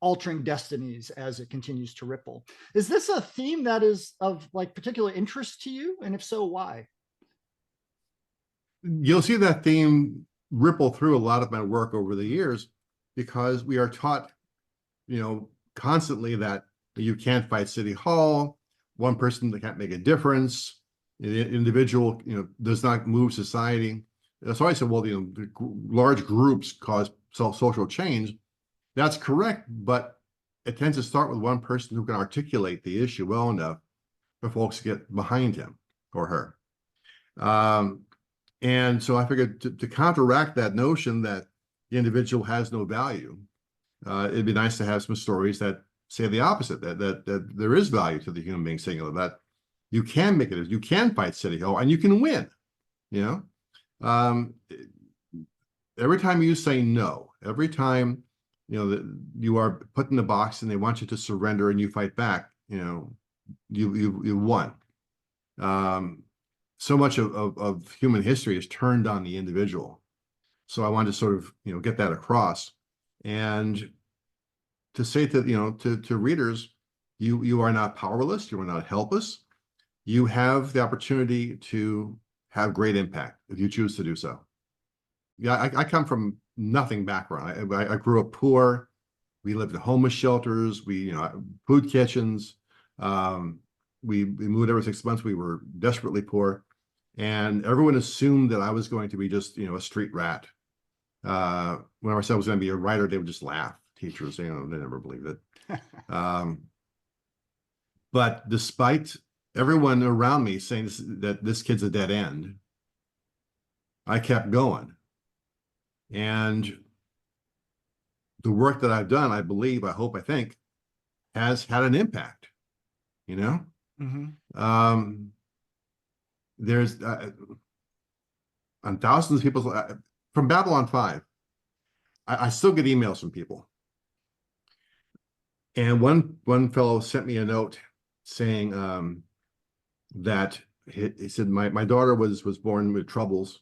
Speaker 3: altering destinies as it continues to ripple. Is this a theme that is of particular interest to you? And if so, why?
Speaker 1: You'll see that theme ripple through a lot of my work over the years, because we are taught, constantly that you can't fight City Hall, one person that can't make a difference, the individual, does not move society. So I said, well, the large groups cause social change. That's correct, but it tends to start with one person who can articulate the issue well enough for folks to get behind him or her. And so I figured to counteract that notion that the individual has no value, it'd be nice to have some stories that say the opposite, that there is value to the human being singular, that you can make it, you can fight City Hall, and you can win, you know? Every time you say no, every time, you know, that you are put in the box and they want you to surrender and you fight back, you know, you won. So much of human history is turned on the individual. So I wanted to sort of, you know, get that across, and to say to, you know, to readers, you are not powerless, you are not helpless. You have the opportunity to have great impact if you choose to do so. Yeah, I come from nothing background. I grew up poor. We lived in homeless shelters. We, you know, food kitchens. We moved every 6 months. We were desperately poor, and everyone assumed that I was going to be just, you know, a street rat. Whenever I said I was going to be a writer, they would just laugh. Teachers, you know, they never believed it. But despite everyone around me saying that this kid's a dead end, I kept going. And the work that I've done, I believe, I hope, I think, has had an impact, you know?
Speaker 3: Mm-hmm.
Speaker 1: There's on thousands of people from Babylon 5, I still get emails from people. And one fellow sent me a note saying that he said, my daughter was born with troubles,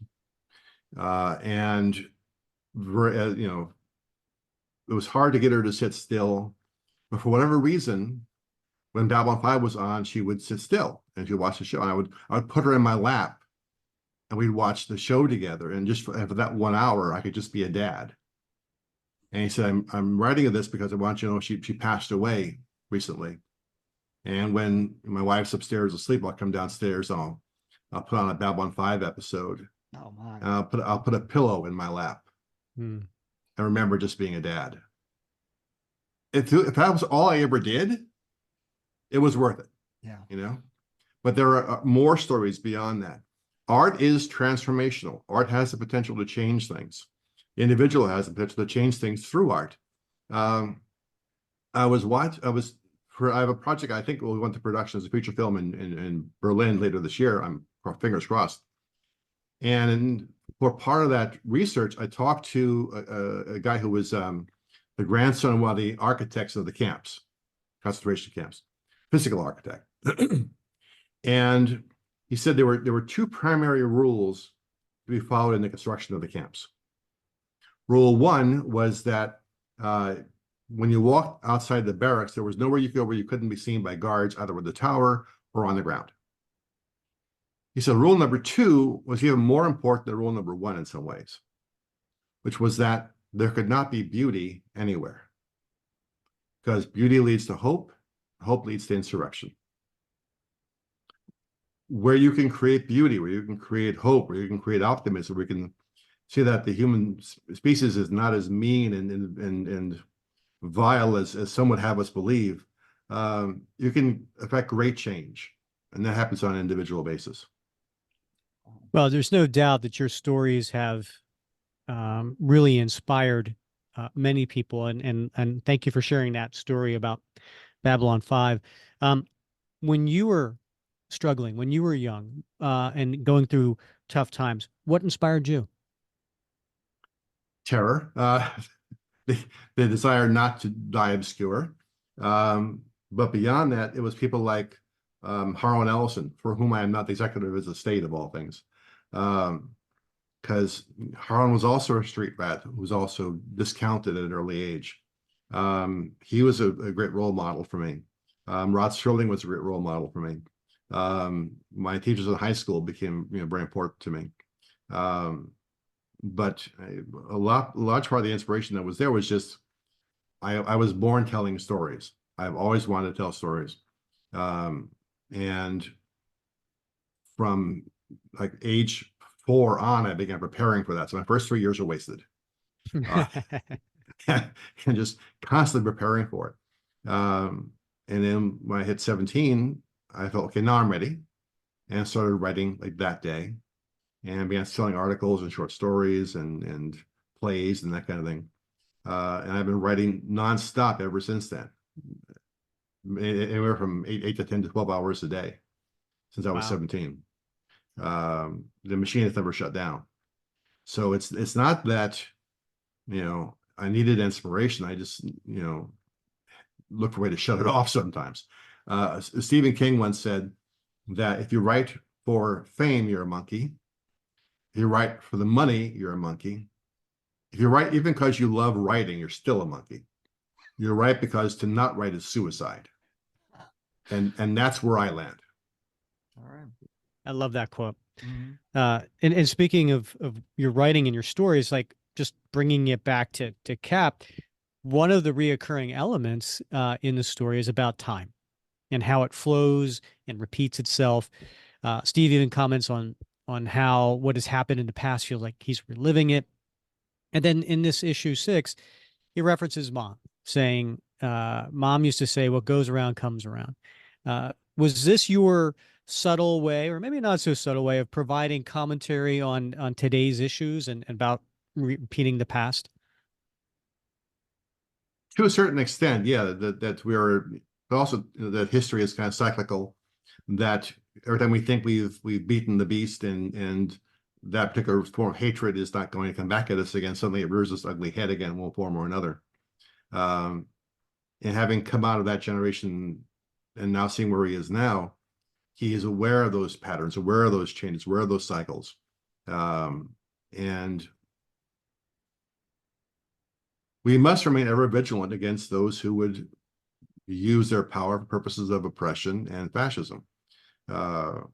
Speaker 1: and you know, it was hard to get her to sit still, but for whatever reason, when Babylon 5 was on, she would sit still and she'd watch the show, and I would put her in my lap and we'd watch the show together, and just for that 1 hour I could just be a dad. And he said, I'm writing this because I want you to know she passed away recently. And when my wife's upstairs asleep, I'll come downstairs, I'll put on a Babylon 5 episode.
Speaker 3: Oh my.
Speaker 1: And I'll put a pillow in my lap. And remember just being a dad. If that was all I ever did, it was worth it.
Speaker 3: Yeah.
Speaker 1: You know? But there are more stories beyond that. Art is transformational. Art has the potential to change things. The individual has the potential to change things through art. I have a project, I think will go into production as a feature film in Berlin later this year. I'm fingers crossed. And for part of that research, I talked to a guy who was the grandson of one of the architects of the camps, concentration camps, physical architect. And he said there were two primary rules to be followed in the construction of the camps. Rule one was that when you walked outside the barracks, there was nowhere you could go where you couldn't be seen by guards, either with the tower or on the ground. He said rule number two was even more important than rule number one in some ways, which was that there could not be beauty anywhere, because beauty leads to hope, hope leads to insurrection. Where you can create beauty, where you can create hope, where you can create optimism, where we can see that the human species is not as mean and vile as some would have us believe, you can affect great change, and that happens on an individual basis.
Speaker 2: Well, there's no doubt that your stories have really inspired many people, and thank you for sharing that story about Babylon 5. When you were struggling, when you were young and going through tough times, what inspired you?
Speaker 1: Terror, the desire not to die obscure. But beyond that, it was people like Harlan Ellison, for whom I am not the executive of his estate of all things. Because Harlan was also a street rat who was also discounted at an early age. He was a great role model for me. Rod Serling was a great role model for me. My teachers in high school became very important to me. But a large part of the inspiration that was there was just, I was born telling stories. I've always wanted to tell stories. And from like age 4 on, I began preparing for that. So my first 3 years are wasted. And just constantly preparing for it. And then when I hit 17, I thought, okay, now I'm ready. And started writing like that day, and began selling articles and short stories and plays and that kind of thing. And I've been writing nonstop ever since then, anywhere from 8 to 10 to 12 hours a day since I was 17. The machine has never shut down. So it's not that, I needed inspiration. I just, look for a way to shut it off sometimes. Stephen King once said that if you write for fame, you're a monkey. If you write for the money, you're a monkey. If you write even because you love writing, you're still a monkey. You're right because to not write is suicide. And that's where I land.
Speaker 3: All right.
Speaker 2: I love that quote. And speaking of your writing and your stories, like just bringing it back to Cap, one of the reoccurring elements in the story is about time and how it flows and repeats itself. Steve even comments on how what has happened in the past feels like he's reliving it. And then in this issue 6, he references mom, saying, mom used to say, what goes around comes around. Was this your subtle way, or maybe not so subtle way, of providing commentary on today's issues and about repeating the past?
Speaker 1: To a certain extent, yeah, that we are, but also that history is kind of cyclical, that every time we think we've beaten the beast and that particular form of hatred is not going to come back at us again, suddenly it rears its ugly head again in one form or another. And having come out of that generation and now seeing where he is now, he is aware of those patterns, aware of those changes, aware of those cycles. And we must remain ever vigilant against those who would use their power for purposes of oppression and fascism. And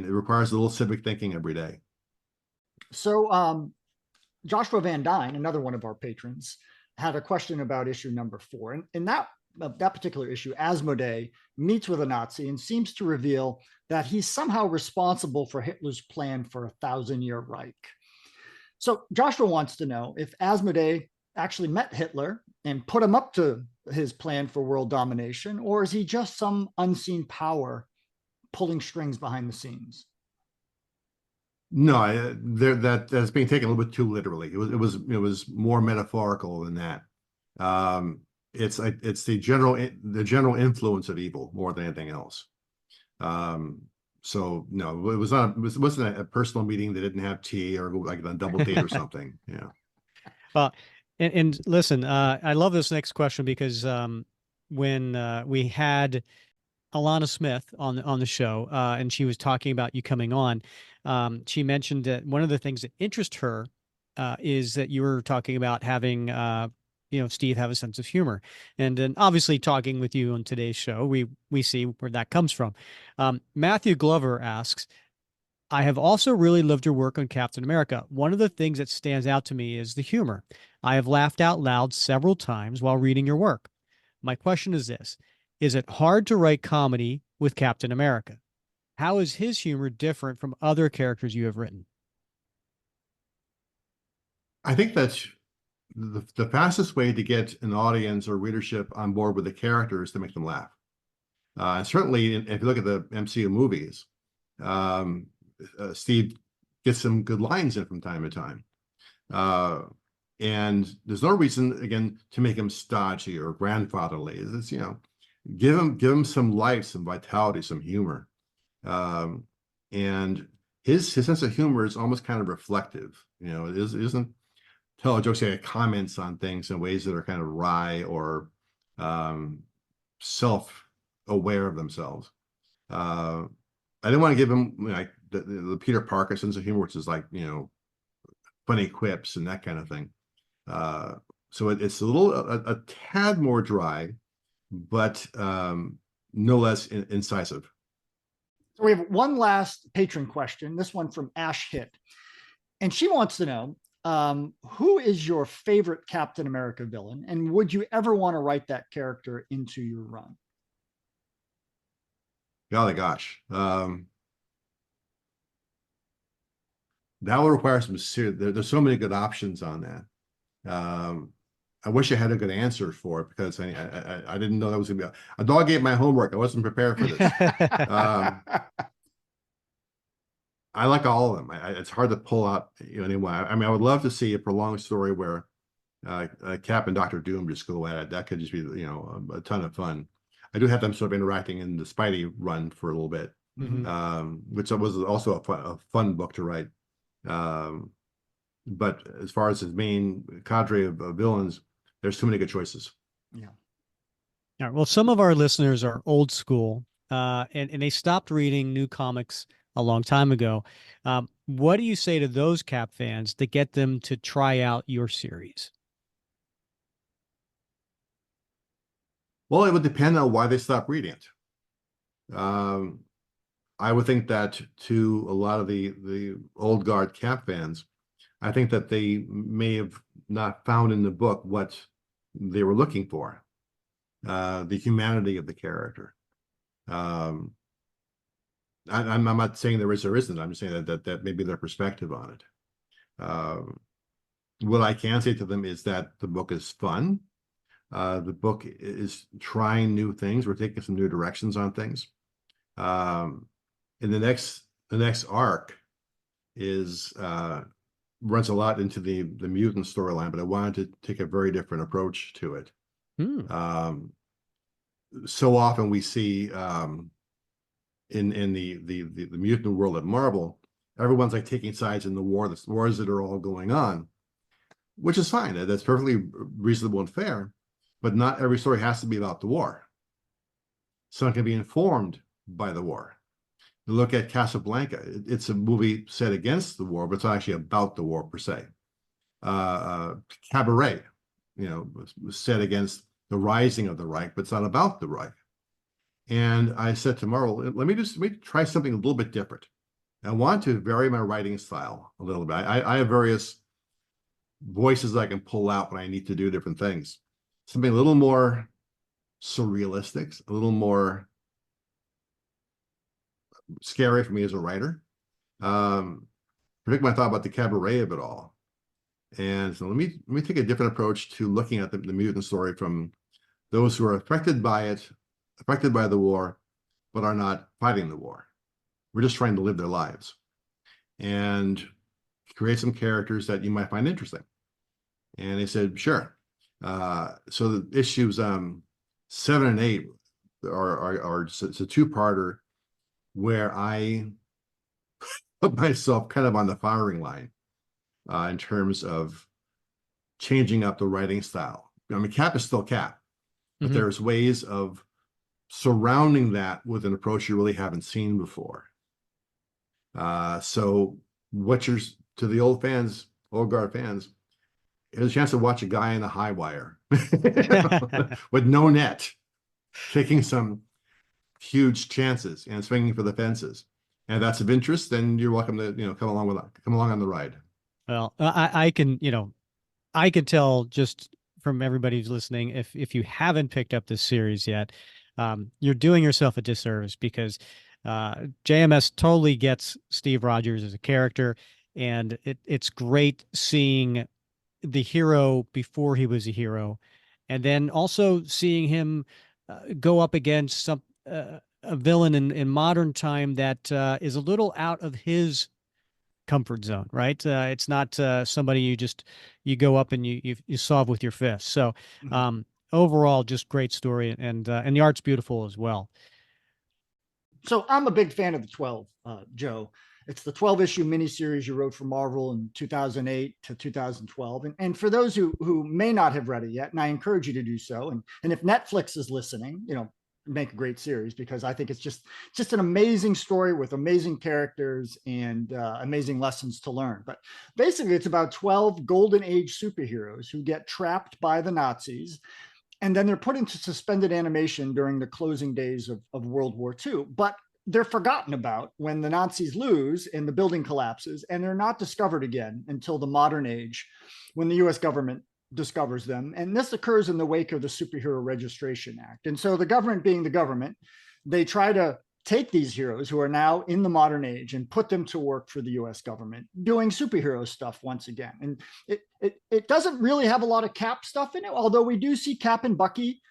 Speaker 1: it requires a little civic thinking every day.
Speaker 3: So Joshua Van Dyne, another one of our patrons, had a question about issue number 4. And in that particular issue, Asmodee meets with a Nazi and seems to reveal that he's somehow responsible for Hitler's plan for a 1,000-year Reich. So Joshua wants to know if Asmodee actually met Hitler and put him up to his plan for world domination, or is he just some unseen power pulling strings behind the scenes?
Speaker 1: No, that's being taken a little bit too literally. It was more metaphorical than that. It's the general influence of evil more than anything else. So no, it wasn't a personal meeting. They didn't have tea or like a double date or something. Yeah.
Speaker 2: Well, and listen, I love this next question because when we had Alana Smith on the show, and she was talking about you coming on, she mentioned that one of the things that interests her is that you were talking about having Steve have a sense of humor. And then obviously talking with you on today's show, we see where that comes from. Matthew Glover asks, I have also really loved your work on Captain America. One of the things that stands out to me is the humor. I have laughed out loud several times while reading your work. My question is this: is it hard to write comedy with Captain America? How is his humor different from other characters you have written?
Speaker 1: I think that's the fastest way to get an audience or readership on board with the characters to make them laugh. And certainly, if you look at the MCU movies, Steve gets some good lines in from time to time. And there's no reason, again, to make him stodgy or grandfatherly. It's, give him some life, some vitality, some humor. And his sense of humor is almost kind of reflective. It isn't tell a joke, say comments on things in ways that are kind of wry or self-aware of themselves. I didn't want to give him like the Peter Parker sense of humor, which is like, funny quips and that kind of thing. So it's a tad more dry, but no less incisive.
Speaker 3: So we have one last patron question, this one from Ash Hit. And she wants to know, who is your favorite Captain America villain? And would you ever want to write that character into your run?
Speaker 1: Golly gosh. that will require some serious, there's so many good options on that. I wish I had a good answer for it, because I didn't know that was gonna be a dog ate my homework. I wasn't prepared for this. I like all of them. It's hard to pull out, anyway. I mean, I would love to see a prolonged story where Cap and Dr. Doom just go at it. That could just be, a ton of fun. I do have them sort of interacting in the Spidey run for a little bit, which was also a fun book to write. But as far as his main cadre of villains, there's too many good choices.
Speaker 3: Yeah.
Speaker 2: All right. Well, some of our listeners are old school, and they stopped reading new comics a long time ago. What do you say to those Cap fans to get them to try out your series?
Speaker 1: Well, it would depend on why they stopped reading it. I would think that to a lot of the old guard Cap fans, I think that they may have not found in the book what they were looking for, the humanity of the character. I'm not saying there is or isn't. I'm just saying that may be their perspective on it. What I can say to them is that the book is fun. The book is trying new things. We're taking some new directions on things. And the next arc is runs a lot into the mutant storyline, but I wanted to take a very different approach to it. So often we see in the mutant world at Marvel, everyone's like taking sides in the wars that are all going on, which is fine. That's perfectly reasonable and fair, but not every story has to be about the war. Some can be informed by the war. You look at Casablanca, it's a movie set against the war, but it's not actually about the war per se. Cabaret, was set against the rising of the Reich, but it's not about the Reich. And I said to Marvel, let me try something a little bit different. I want to vary my writing style a little bit. I have various voices I can pull out when I need to do different things. Something a little more surrealistic, a little more scary for me as a writer. Particularly when I thought about the cabaret of it all. And so let me take a different approach to looking at the mutant story from those who are affected by it, affected by the war, but are not fighting the war. We're just trying to live their lives and create some characters that you might find interesting. And they said, sure. So the issues 7 and 8 it's a two-parter where I put myself kind of on the firing line in terms of changing up the writing style. I mean, Cap is still Cap, but there's ways of surrounding that with an approach you really haven't seen before. So to the old guard fans, there's a chance to watch a guy in a high wire with no net, taking some huge chances and swinging for the fences. And if that's of interest, then you're welcome to, come along on the ride.
Speaker 2: Well, I can tell just from everybody who's listening, if you haven't picked up this series yet, you're doing yourself a disservice, because JMS totally gets Steve Rogers as a character, and it's great seeing the hero before he was a hero, and then also seeing him go up against a villain in modern time that is a little out of his comfort zone, right? It's not somebody you go up and you solve with your fists. So overall, just great story, and the art's beautiful as well.
Speaker 3: So I'm a big fan of the 12, Joe. It's the 12-issue miniseries you wrote for Marvel in 2008 to 2012. And for those who may not have read it yet, and I encourage you to do so, and if Netflix is listening, make a great series, because I think it's just an amazing story with amazing characters and amazing lessons to learn. But basically, it's about 12 golden age superheroes who get trapped by the Nazis, and then they're put into suspended animation during the closing days of World War II. But they're forgotten about when the Nazis lose and the building collapses, and they're not discovered again until the modern age, when the US government discovers them. And this occurs in the wake of the Superhero Registration Act. And so the government, being the government, they try to take these heroes who are now in the modern age and put them to work for the US government, doing superhero stuff once again. And it doesn't really have a lot of Cap stuff in it, although we do see Cap and Bucky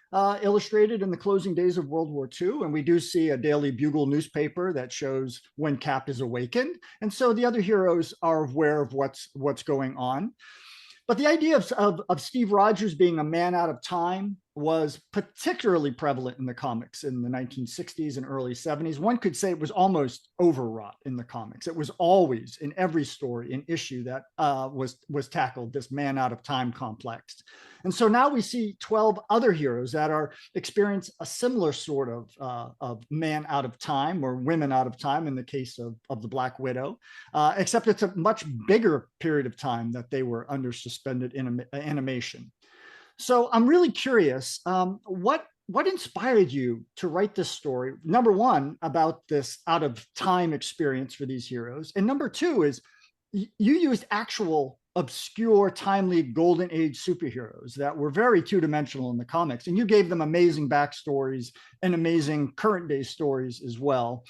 Speaker 3: illustrated in the closing days of World War II. And we do see a Daily Bugle newspaper that shows when Cap is awakened. And so the other heroes are aware of what's going on. But the idea of Steve Rogers being a man out of time was particularly prevalent in the comics in the 1960s and early 70s. One could say it was almost overwrought in the comics. It was always in every story, an issue that was tackled, this man out of time complex. And so now we see 12 other heroes that are experience a similar sort of man out of time, or women out of time in the case of the Black Widow, except it's a much bigger period of time that they were under suspended animation. So I'm really curious, what inspired you to write this story? Number one, about this out of time experience for these heroes. And number two is you used actual obscure, timely, golden age superheroes that were very two-dimensional in the comics. And you gave them amazing backstories and amazing current day stories as well.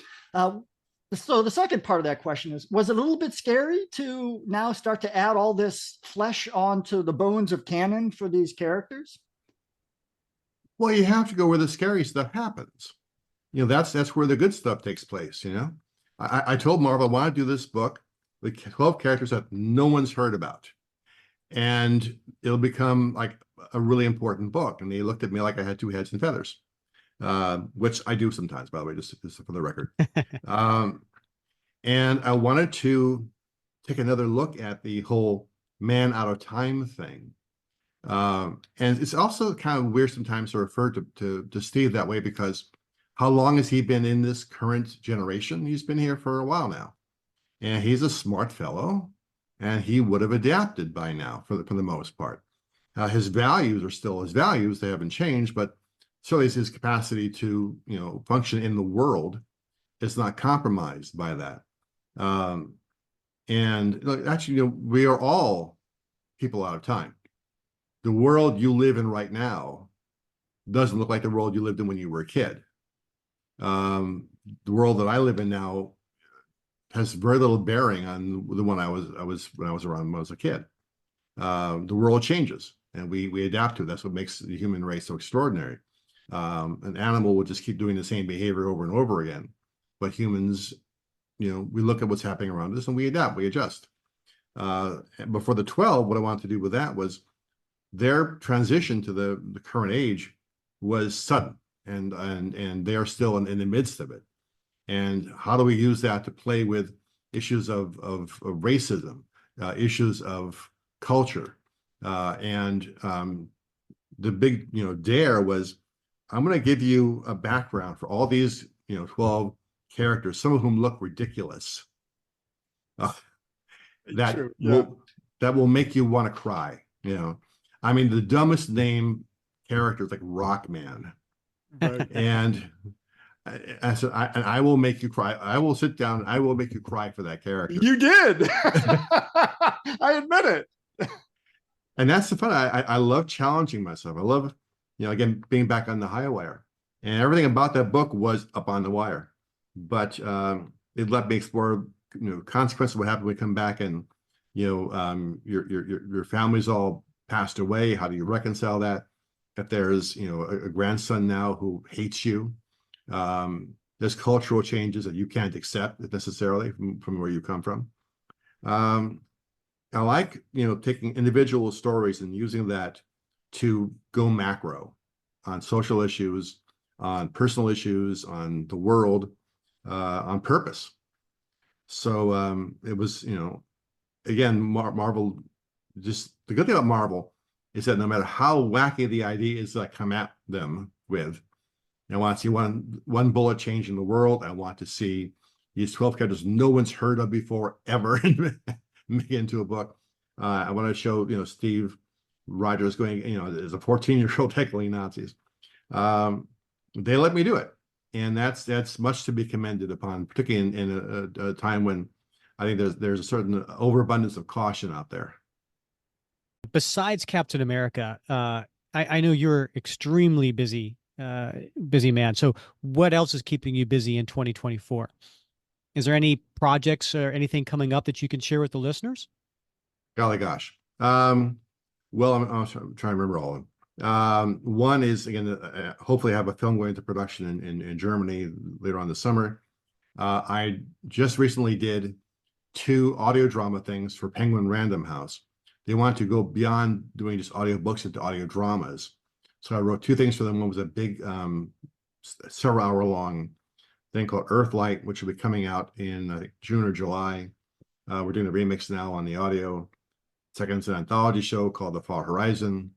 Speaker 3: So the second part of that question is, was it a little bit scary to now start to add all this flesh onto the bones of canon for these characters?
Speaker 1: Well, you have to go where the scary stuff happens. You know, that's where the good stuff takes place, you know? I told Marvel I want to do this book with 12 characters that no one's heard about. And it'll become like a really important book. And they looked at me like I had two heads and feathers. Which I do sometimes, by the way, just for the record. And I wanted to take another look at the whole man out of time thing. And it's also kind of weird sometimes to refer to Steve that way, because how long has he been in this current generation? He's been here for a while now. And he's a smart fellow, and he would have adapted by now for the most part. His values are still his values. They haven't changed, but certainly his capacity to, you know, function in the world is not compromised by that. And actually, you know, we are all people out of time. The world you live in right now doesn't look like the world you lived in when you were a kid. The world that I live in now has very little bearing on the one I was when I was around when I was a kid. The world changes, and we adapt to it. That's what makes the human race so extraordinary. An animal will just keep doing the same behavior over and over again, but humans, you know, we look at what's happening around us and we adapt, we adjust. But for the 12, what I wanted to do with that was their transition to the current age was sudden, and they are still in the midst of it. And how do we use that to play with issues of racism, issues of culture, and the big, you know, dare was, I'm going to give you a background for all these, you know, 12 characters, some of whom look ridiculous. That
Speaker 3: True, yeah.
Speaker 1: will make you want to cry. You know, I mean, the dumbest name characters like Rockman,
Speaker 3: Right.
Speaker 1: and I said, I will make you cry. I will sit down. I will make you cry for that character.
Speaker 3: You did. I admit it.
Speaker 1: And that's the fun. I love challenging myself. I love, you know, again, being back on the high wire. And everything about that book was up on the wire. But it let me explore, you know, consequences of what happened when we come back, and, you know, your family's all passed away. How do you reconcile that? If there's, you know, a grandson now who hates you, there's cultural changes that you can't accept necessarily from where you come from. I like, you know, taking individual stories and using that to go macro on social issues, on personal issues, on the world, on purpose. So it was, you know, again, Marvel, just the good thing about Marvel is that no matter how wacky the idea is that I come at them with, I want to see one bullet change in the world. I want to see these 12 characters no one's heard of before ever make it into a book. I want to show, you know, Steve Rogers going, you know, as a 14-year-old heckling Nazis. They let me do it. And that's much to be commended upon, particularly in a time when I think there's a certain overabundance of caution out there.
Speaker 2: Besides Captain America, I know you're extremely busy busy man. So what else is keeping you busy in 2024? Is there any projects or anything coming up that you can share with the listeners?
Speaker 1: Golly gosh. Well, I'm trying to remember all of them. One is, again, hopefully have a film going into production in Germany later on this summer. I just recently did 2 audio drama things for Penguin Random House. They want to go beyond doing just audio books into audio dramas. So I wrote 2 things for them. One was a big several hour long thing called Earthlight, which will be coming out in I think June or July. We're doing a remix now on the audio. Second is an anthology show called The Far Horizon.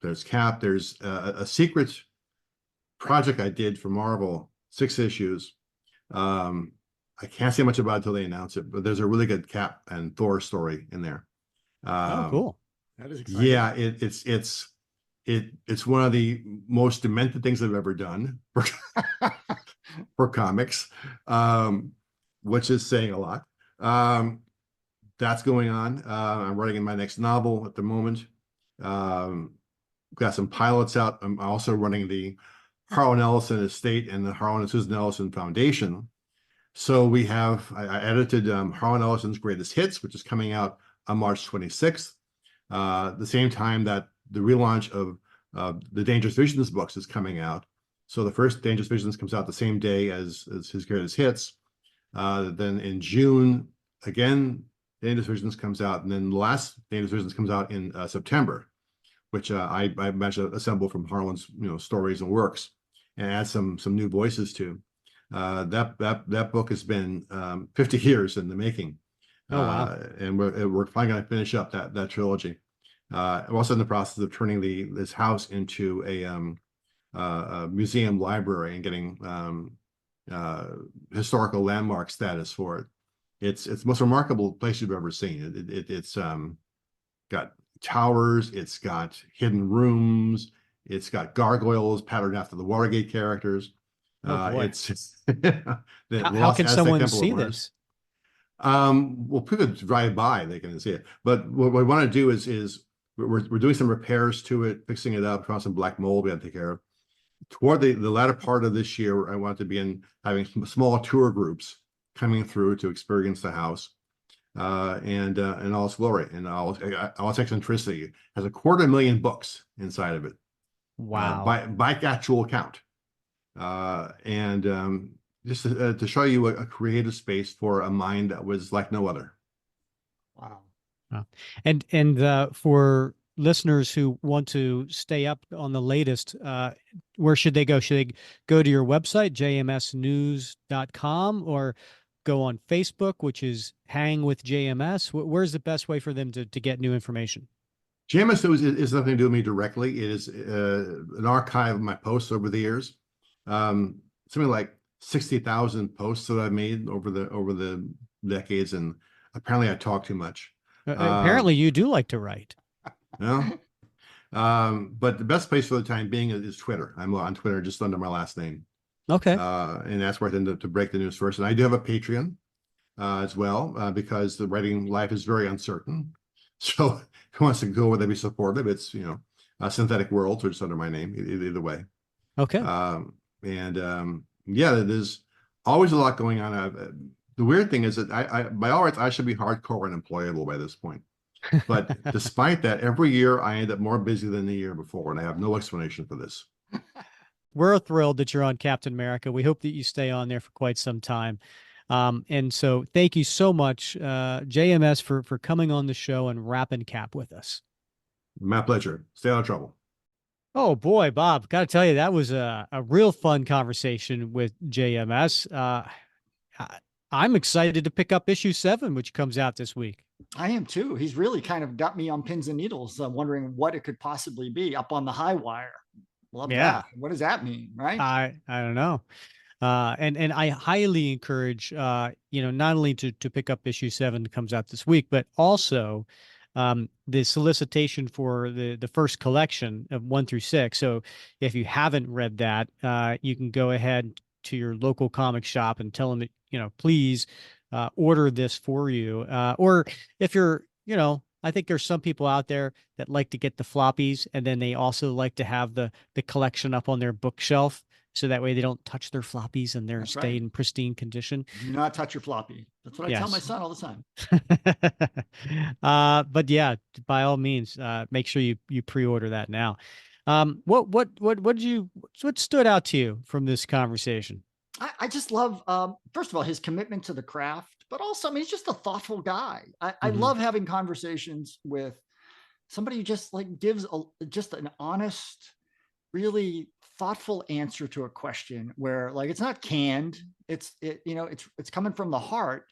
Speaker 1: There's Cap. There's a secret project I did for Marvel, 6 issues. I can't say much about it until they announce it, but there's a really good Cap and Thor story in there.
Speaker 2: Oh, cool.
Speaker 3: That is exciting.
Speaker 1: Yeah, it's one of the most demented things I've ever done for comics, which is saying a lot. That's going on. I'm writing in my next novel at the moment. Got some pilots out. I'm also running the Harlan Ellison Estate and the Harlan and Susan Ellison Foundation. So we have, I edited Harlan Ellison's Greatest Hits, which is coming out on March 26th. The same time that the relaunch of the Dangerous Visions books is coming out. So the first Dangerous Visions comes out the same day as his Greatest Hits. Then in June, again, Dangerous Visions comes out. And then the last Dangerous Visions comes out in September, which I managed to assemble from Harlan's stories and works and add some new voices to. That book has been 50 years in the making.
Speaker 2: Oh, wow.
Speaker 1: And we're finally going to finish up that trilogy. I'm also in the process of turning this house into a museum library and getting historical landmark status for it. It's the most remarkable place you've ever seen. It's got towers, it's got hidden rooms, it's got gargoyles patterned after the Watergate characters.
Speaker 2: Oh, boy.
Speaker 1: It's
Speaker 2: How can someone see this?
Speaker 1: Well, people drive by, they can see it. But what we want to do is we're doing some repairs to it, fixing it up, found some black mold we had to take care of. Toward the latter part of this year, I want to begin having small tour groups coming through to experience the house and all its glory and all its eccentricity. It has 250,000 books inside of it.
Speaker 2: Wow.
Speaker 1: By actual count. Just to show you a creative space for a mind that was like no other.
Speaker 3: Wow.
Speaker 2: And for listeners who want to stay up on the latest, where should they go? Should they go to your website, jmsnews.com, or go on Facebook, which is Hang with JMS? Where's the best way for them to get new information?
Speaker 1: JMS News is nothing to do with me directly. It is an archive of my posts over the years. Something like 60,000 posts that I've made over the decades, and apparently I talk too much.
Speaker 2: Apparently you do like to write.
Speaker 1: No, but the best place for the time being is Twitter. I'm on Twitter just under my last name.
Speaker 2: Okay.
Speaker 1: And that's where I tend to break the news first. And I do have a Patreon as well, because the writing life is very uncertain. So who wants to go where they be supportive? It's, Synthetic Worlds, or just under my name, either way.
Speaker 2: Okay.
Speaker 1: Yeah, there's always a lot going on. The weird thing is that I by all rights, I should be hardcore and employable by this point. But despite that, every year I end up more busy than the year before, and I have no explanation for this.
Speaker 2: We're thrilled that you're on Captain America. We hope that you stay on there for quite some time. And so thank you so much, JMS, for coming on the show and wrapping Cap with us.
Speaker 1: My pleasure. Stay out of trouble.
Speaker 2: Oh boy, Bob, got to tell you, that was a real fun conversation with JMS. I'm excited to pick up issue 7, which comes out this week.
Speaker 3: I am too. He's really kind of got me on pins and needles, wondering what it could possibly be up on the high wire. Love that. What does that mean, right?
Speaker 2: I don't know. And I highly encourage, not only to pick up issue 7 that comes out this week, but also the solicitation for the first collection of 1 through 6. So if you haven't read that, you can go ahead to your local comic shop and tell them that, please order this for you. Or if you're, I think there's some people out there that like to get the floppies, and then they also like to have the collection up on their bookshelf, so that way they don't touch their floppies and they're
Speaker 3: That's
Speaker 2: stay
Speaker 3: right.
Speaker 2: in pristine condition.
Speaker 3: Do not touch your floppy. That's what I tell my
Speaker 2: Yes.
Speaker 3: son all the time.
Speaker 2: But yeah, by all means, make sure you pre-order that now. What stood out to you from this conversation?
Speaker 3: I just love, first of all, his commitment to the craft, but also, I mean, he's just a thoughtful guy. I
Speaker 2: Mhm.
Speaker 3: love having conversations with somebody who just like gives just an honest, really thoughtful answer to a question where like it's not canned, it's coming from the heart,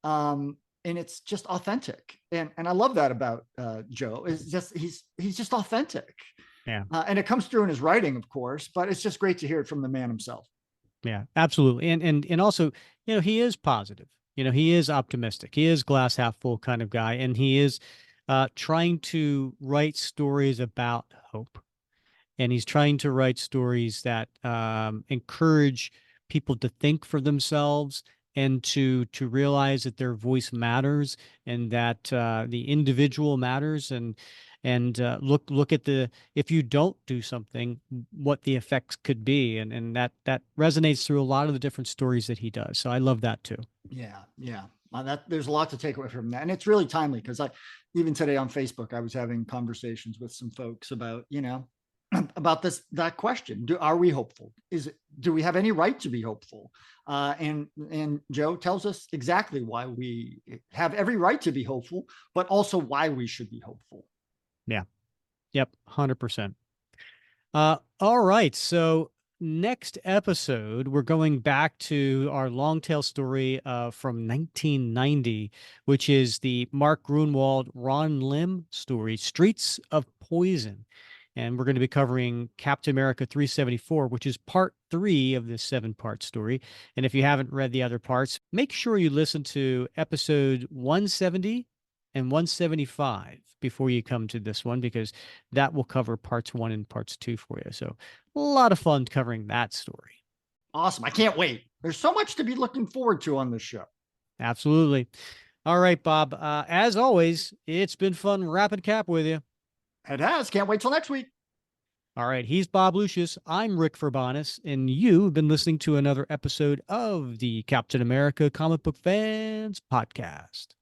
Speaker 3: and it's just authentic, and I love that about Joe. Is just he's just authentic.
Speaker 2: Yeah.
Speaker 3: And it comes through in his writing, of course, but it's just great to hear it from the man himself.
Speaker 2: Yeah, absolutely. And also, he is positive. He is optimistic. He is glass half full kind of guy, and he is trying to write stories about hope. And he's trying to write stories that encourage people to think for themselves and to realize that their voice matters, and that the individual matters, and look at if you don't do something, what the effects could be, and that resonates through a lot of the different stories that he does. So I love that too.
Speaker 3: Yeah, yeah. That there's a lot to take away from that, and it's really timely because even today on Facebook I was having conversations with some folks about about that question. Are we hopeful? Do we have any right to be hopeful? And Joe tells us exactly why we have every right to be hopeful, but also why we should be hopeful.
Speaker 2: Yeah. Yep. 100%. All right. So next episode, we're going back to our long tail story from 1990, which is the Mark Grunwald, Ron Lim story, Streets of Poison. And we're going to be covering Captain America 374, which is part 3 of this 7-part story. And if you haven't read the other parts, make sure you listen to episode 170 and 175 before you come to this one, because that will cover parts 1 and parts 2 for you. So a lot of fun covering that story.
Speaker 3: Awesome. I can't wait. There's so much to be looking forward to on this show.
Speaker 2: Absolutely. All right, Bob. As always, it's been fun wrapping cap with you.
Speaker 3: It has. Can't wait till next week.
Speaker 2: All right. He's Bob Lucius. I'm Rick Verbanis, and you've been listening to another episode of the Captain America Comic Book Fans Podcast.